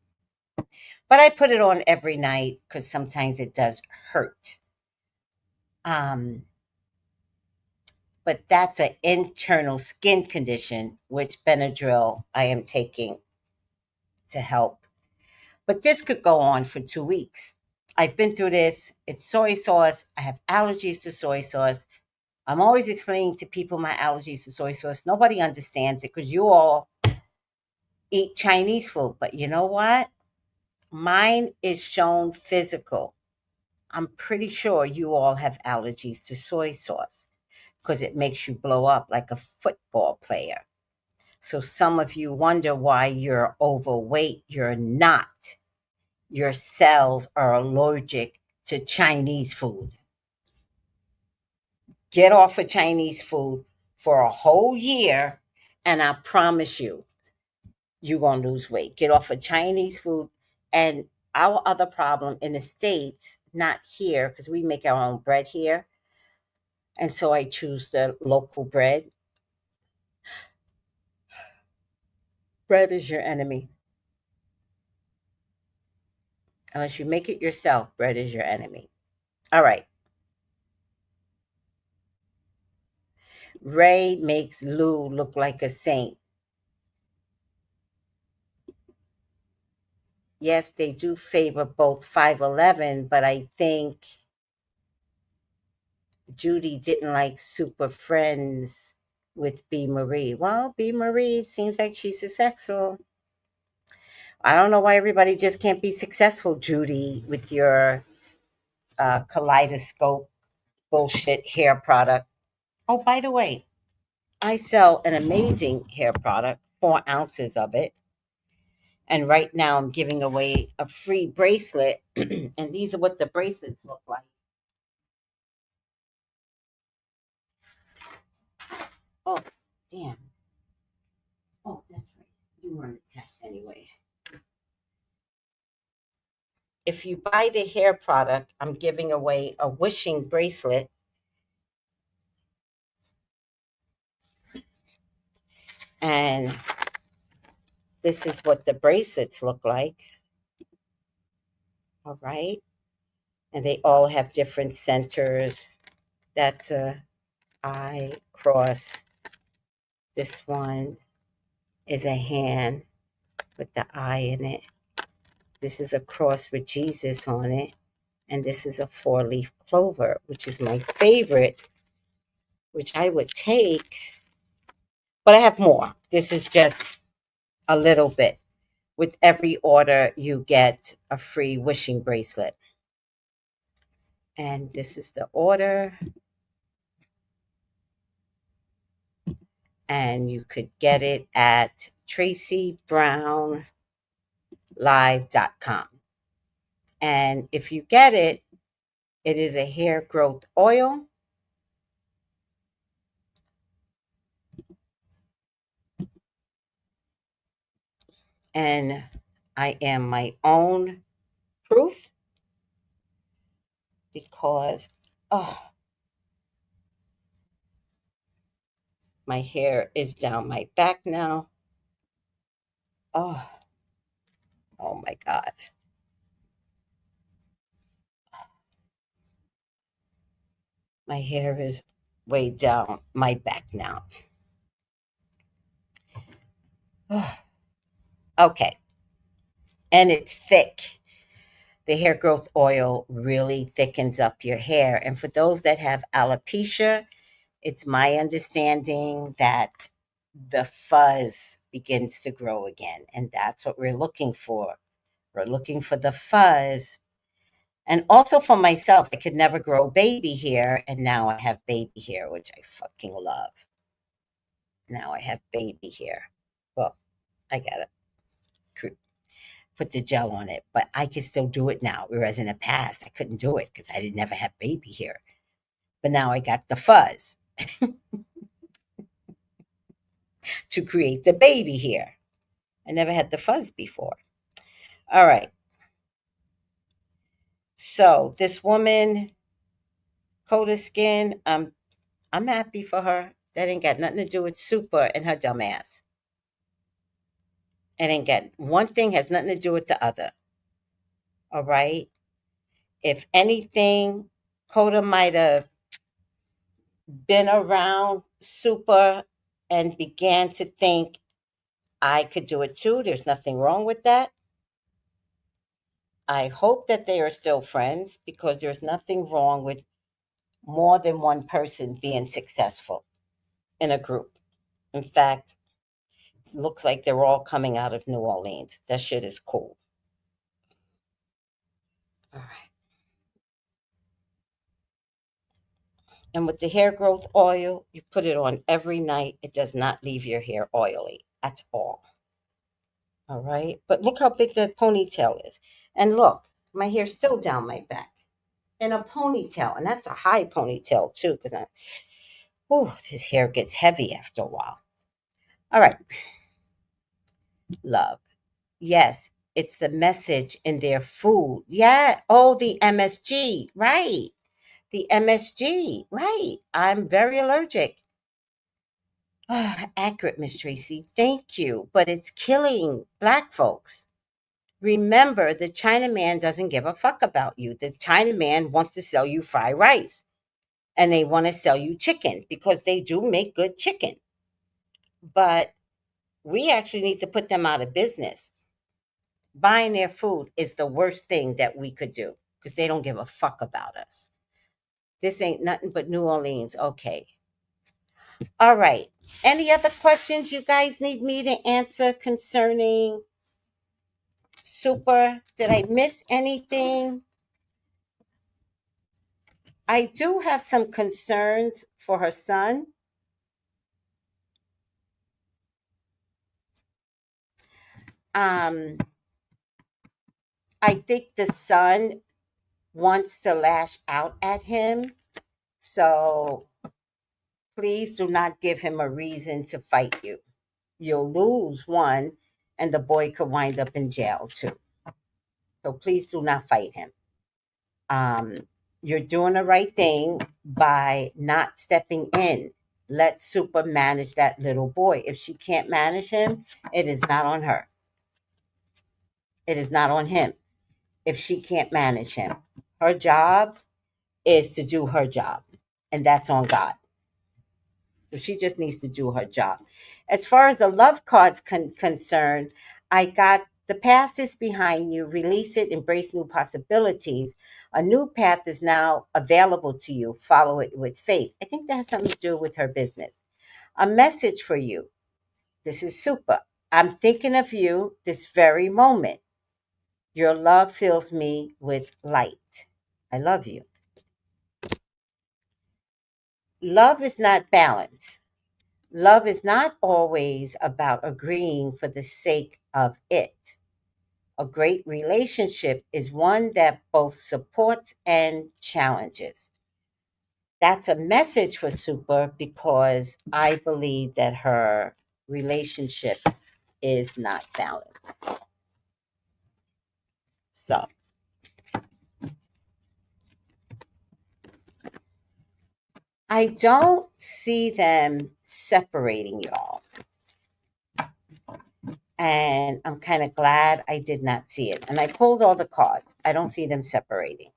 But I put it on every night because sometimes it does hurt. Um, but that's an internal skin condition, which Benadryl I am taking to help. But this could go on for 2 weeks. I've been through this. It's soy sauce. I have allergies to soy sauce. I'm always explaining to people my allergies to soy sauce. Nobody understands it because you all eat Chinese food. But you know what? Mine is shown physical. I'm pretty sure you all have allergies to soy sauce because it makes you blow up like a football player. So some of you wonder why you're overweight. You're not. Your cells are allergic to Chinese food. Get off of Chinese food for a whole year, and I promise you, you're going to lose weight. Get off of Chinese food. And our other problem in the States, not here, because we make our own bread here. And so I choose the local bread. Bread is your enemy. Unless you make it yourself, bread is your enemy. All right. Ray makes Lou look like a saint. Yes, they do favor both 5'11", but I think Judy didn't like Super Friends with B. Marie. Well, B. Marie seems like she's successful. I don't know why everybody just can't be successful, Judy, with your kaleidoscope bullshit hair product. Oh, by the way, I sell an amazing hair product, 4 ounces of it. And right now I'm giving away a free bracelet. And these are what the bracelets look like. Oh, damn. Oh, that's right. You were in a test anyway. If you buy the hair product, I'm giving away a wishing bracelet. And this is what the bracelets look like. All right. And they all have different centers. That's a eye cross. This one is a hand with the eye in it. This is a cross with Jesus on it. And this is a 4-leaf clover, which is my favorite, which I would take. But I have more. This is just a little bit. With every order, you get a free wishing bracelet. And this is the order. And you could get it at tracybrownlive.com. And if you get it, it is a hair growth oil. And I am my own proof because, oh, my hair is down my back now. Oh, oh my God. My hair is way down my back now. Okay. And it's thick. The hair growth oil really thickens up your hair. And for those that have alopecia, it's my understanding that the fuzz begins to grow again. And that's what we're looking for. We're looking for the fuzz. And also for myself, I could never grow baby hair. And now I have baby hair, which I fucking love. Now I have baby hair. Well, I got to put the gel on it, but I can still do it now. Whereas in the past, I couldn't do it because I didn't never have baby hair. But now I got the fuzz to create the baby hair. I never had the fuzz before. All right. So this woman, Coda Skin, I'm happy for her. That ain't got nothing to do with Super and her dumb ass. It ain't got one thing has nothing to do with the other. All right. If anything, Coda might have been around Super and began to think I could do it too. There's nothing wrong with that. I hope that they are still friends because there's nothing wrong with more than one person being successful in a group. In fact, it looks like they're all coming out of New Orleans. That shit is cool. All right. And with the hair growth oil, you put it on every night. It does not leave your hair oily at all. All right. But look how big that ponytail is. And look, my hair's still down my back in a ponytail. And that's a high ponytail too, because his hair gets heavy after a while. All right. Love. Yes, it's the message in their food. Yeah. Oh, the MSG. Right. The MSG. Right. I'm very allergic. Accurate, Miss Tracy. Thank you. But it's killing Black folks. Remember, the Chinaman doesn't give a fuck about you. The Chinaman wants to sell you fried rice and they want to sell you chicken because they do make good chicken. But we actually need to put them out of business. Buying their food is the worst thing that we could do because they don't give a fuck about us. This ain't nothing but New Orleans. Okay. All right. Any other questions you guys need me to answer concerning Super, did I miss anything? I do have some concerns for her son. Um, I think the son wants to lash out at him. So please do not give him a reason to fight you. You'll lose one, and the boy could wind up in jail too. So please do not fight him. You're doing the right thing by not stepping in. Let Super manage that little boy. If she can't manage him, it is not on her. It is not on him if she can't manage him. Her job is to do her job, and that's on God. So she just needs to do her job. As far as the love cards concerned, I got the past is behind you. Release it, embrace new possibilities. A new path is now available to you. Follow it with faith. I think that has something to do with her business. A message for you. This is super. I'm thinking of you this very moment. Your love fills me with light. I love you. Love is not balance. Love is not always about agreeing for the sake of it. A great relationship is one that both supports and challenges. That's a message for Super because I believe that her relationship is not balanced. So I don't see them separating, y'all. And I'm kind of glad I did not see it. And I pulled all the cards. I don't see them separating.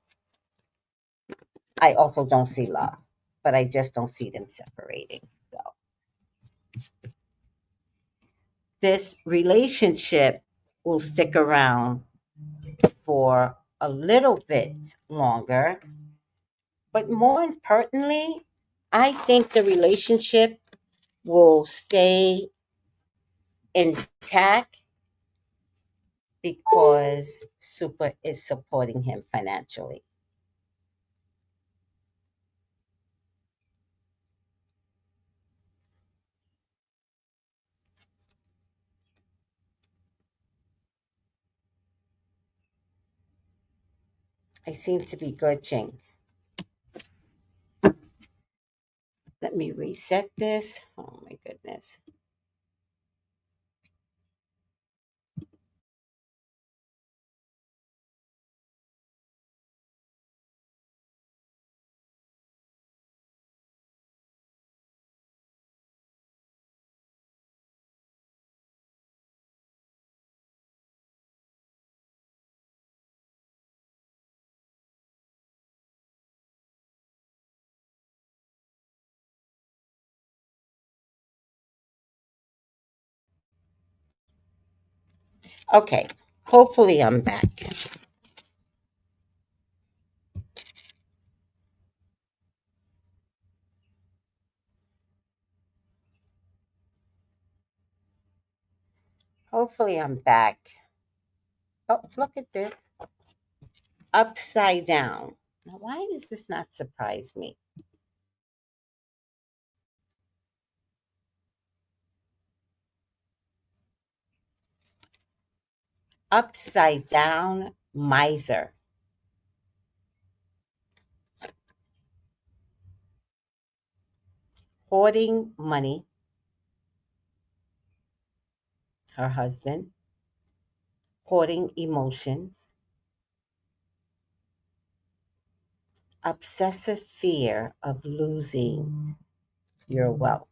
I also don't see love, but I just don't see them separating. So this relationship will stick around for a little bit longer. But more importantly, I think the relationship will stay intact because Super is supporting him financially. I seem to be glitching. Let me reset this. Oh my goodness. Okay, hopefully I'm back. Hopefully I'm back. Oh, look at this. Upside down. Now, why does this not surprise me? Upside down miser. Hoarding money, her husband. Hoarding emotions. Obsessive fear of losing your wealth.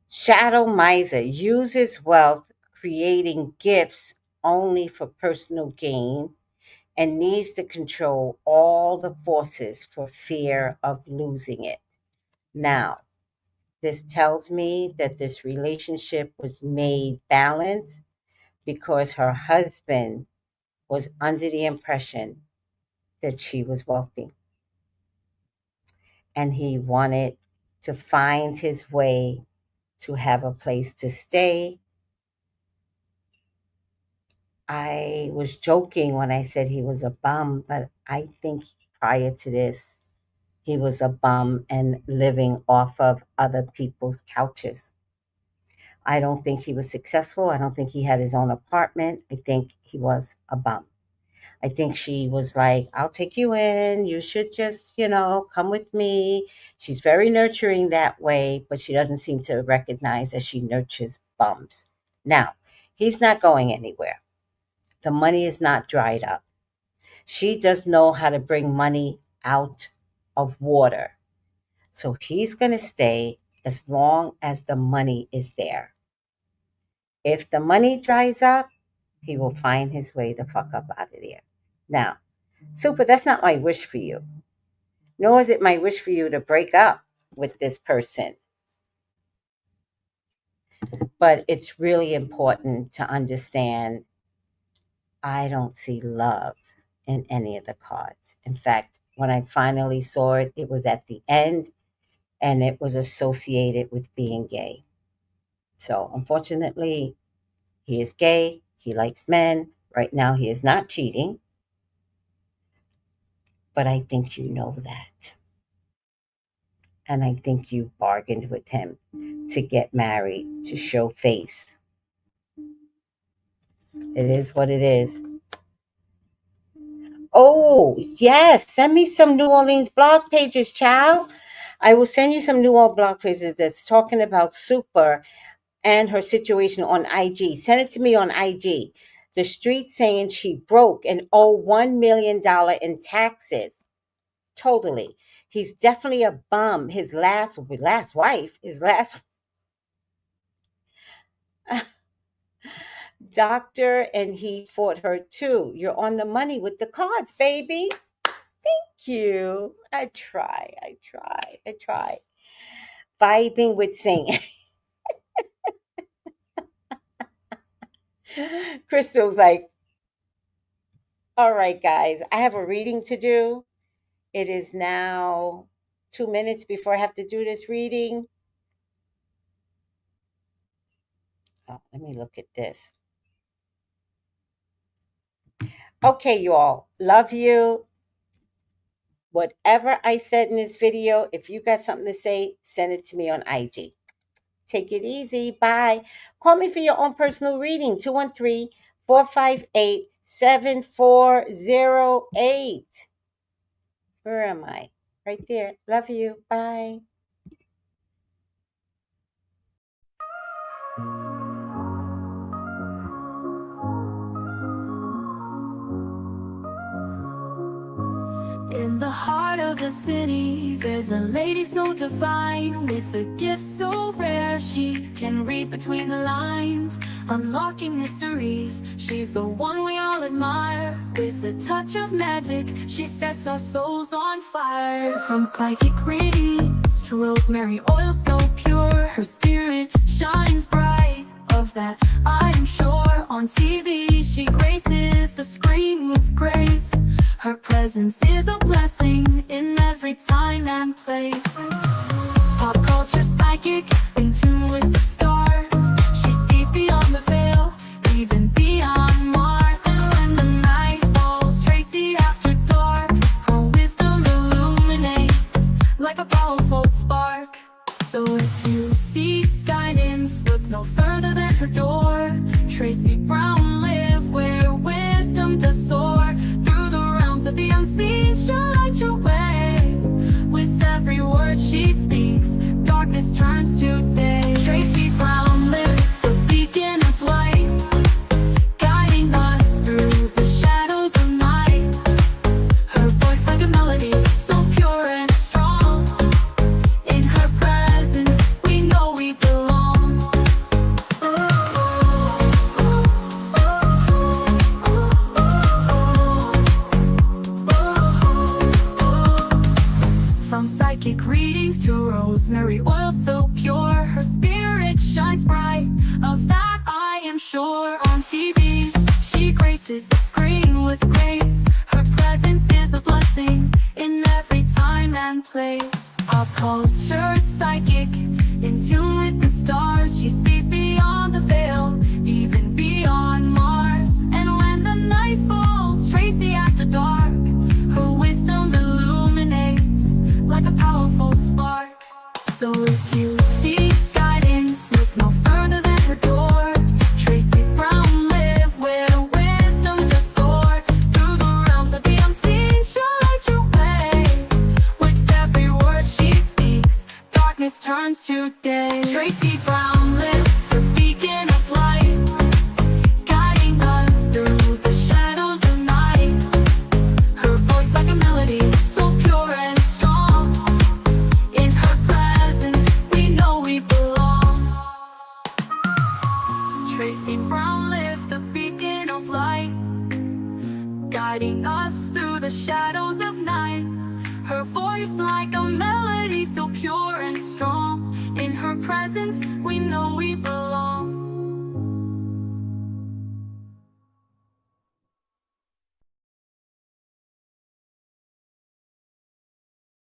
Shadow miser uses wealth creating gifts only for personal gain and needs to control all the forces for fear of losing it. Now, this tells me that this relationship was made balanced because her husband was under the impression that she was wealthy. And he wanted to find his way to have a place to stay. I was joking when I said he was a bum, but I think prior to this, he was a bum and living off of other people's couches. I don't think he was successful. I don't think he had his own apartment. I think he was a bum. I think she was like, I'll take you in. You should just, come with me. She's very nurturing that way, but she doesn't seem to recognize that she nurtures bums. Now, he's not going anywhere. The money is not dried up. She does know how to bring money out of water. So he's going to stay as long as the money is there. If the money dries up, he will find his way the fuck up out of there. Now, Super, that's not my wish for you. Nor is it my wish for you to break up with this person. But it's really important to understand I don't see love in any of the cards. In fact, when I finally saw it, it was at the end and it was associated with being gay. So unfortunately, he is gay. He likes men. Right now, he is not cheating. But I think you know that. And I think you bargained with him to get married, to show face. It is what it is. Oh, yes. Send me some New Orleans blog pages, child. I will send you some New Orleans blog pages that's talking about Super and her situation on IG. Send it to me on IG. The street saying she broke and owe $1 million in taxes. Totally. He's definitely a bum. His last wife, doctor, and he fought her too. You're on the money with the cards, baby. Thank you. I try. Vibing with Saint. Crystal's like, all right, guys, I have a reading to do. It is now 2 minutes before I have to do this reading. Oh, let me look at this. Okay, you all. Love you. Whatever I said in this video, if you got something to say, send it to me on IG. Take it easy. Bye. Call me for your own personal reading. 213-458-7408. Where am I? Right there. Love you. Bye. In the heart of the city, there's a lady so divine, with a gift so rare she can read between the lines, unlocking mysteries. She's the one we all admire. With a touch of magic, she sets our souls on fire. From psychic readings to rosemary oil so pure, her spirit shines bright. Of that I'm sure. On TV she graces the screen with grace. Her presence is a blessing in every time and place. Pop culture psychic, in tune with the stars. She sees beyond the veil, even beyond Mars. And when the night falls, Tracy after dark, her wisdom illuminates like a powerful spark. So if you seek guidance, look no further than her door. Tracy Brown live where wisdom does soar. Through the realms of the unseen, she'll light your way. With every word she speaks, darkness turns to day. Tracy Brown live, the beacon of light, guiding us through the shadows of night. Her voice like a melody, so pure and strong. In her presence, we know we belong. From psychic readings to rosemary oil so pure, her spirit shines bright. Of that I am sure. On TV, she graces the screen with grace. Her presence is a blessing in every time and place. Pop culture psychic, in tune with the stars. She sees beyond the veil, even beyond Mars. And when the night falls, Tracy after dark, her wisdom illuminates like a powerful spark. So if you seek guidance, look no further than her door. Tracy Brown live where wisdom does soar. Through the realms of the unseen, she'll light your way. With every word she speaks, darkness turns to day. Tracy Brown live, the beacon of light, guiding us through the shadows of night. Her voice like a melody, so pure and strong. In her presence, we know we belong. Tracy Brown lived the beacon of light, guiding us through the shadows of night. Her voice like a melody, so pure and strong. In her presence, we know we belong.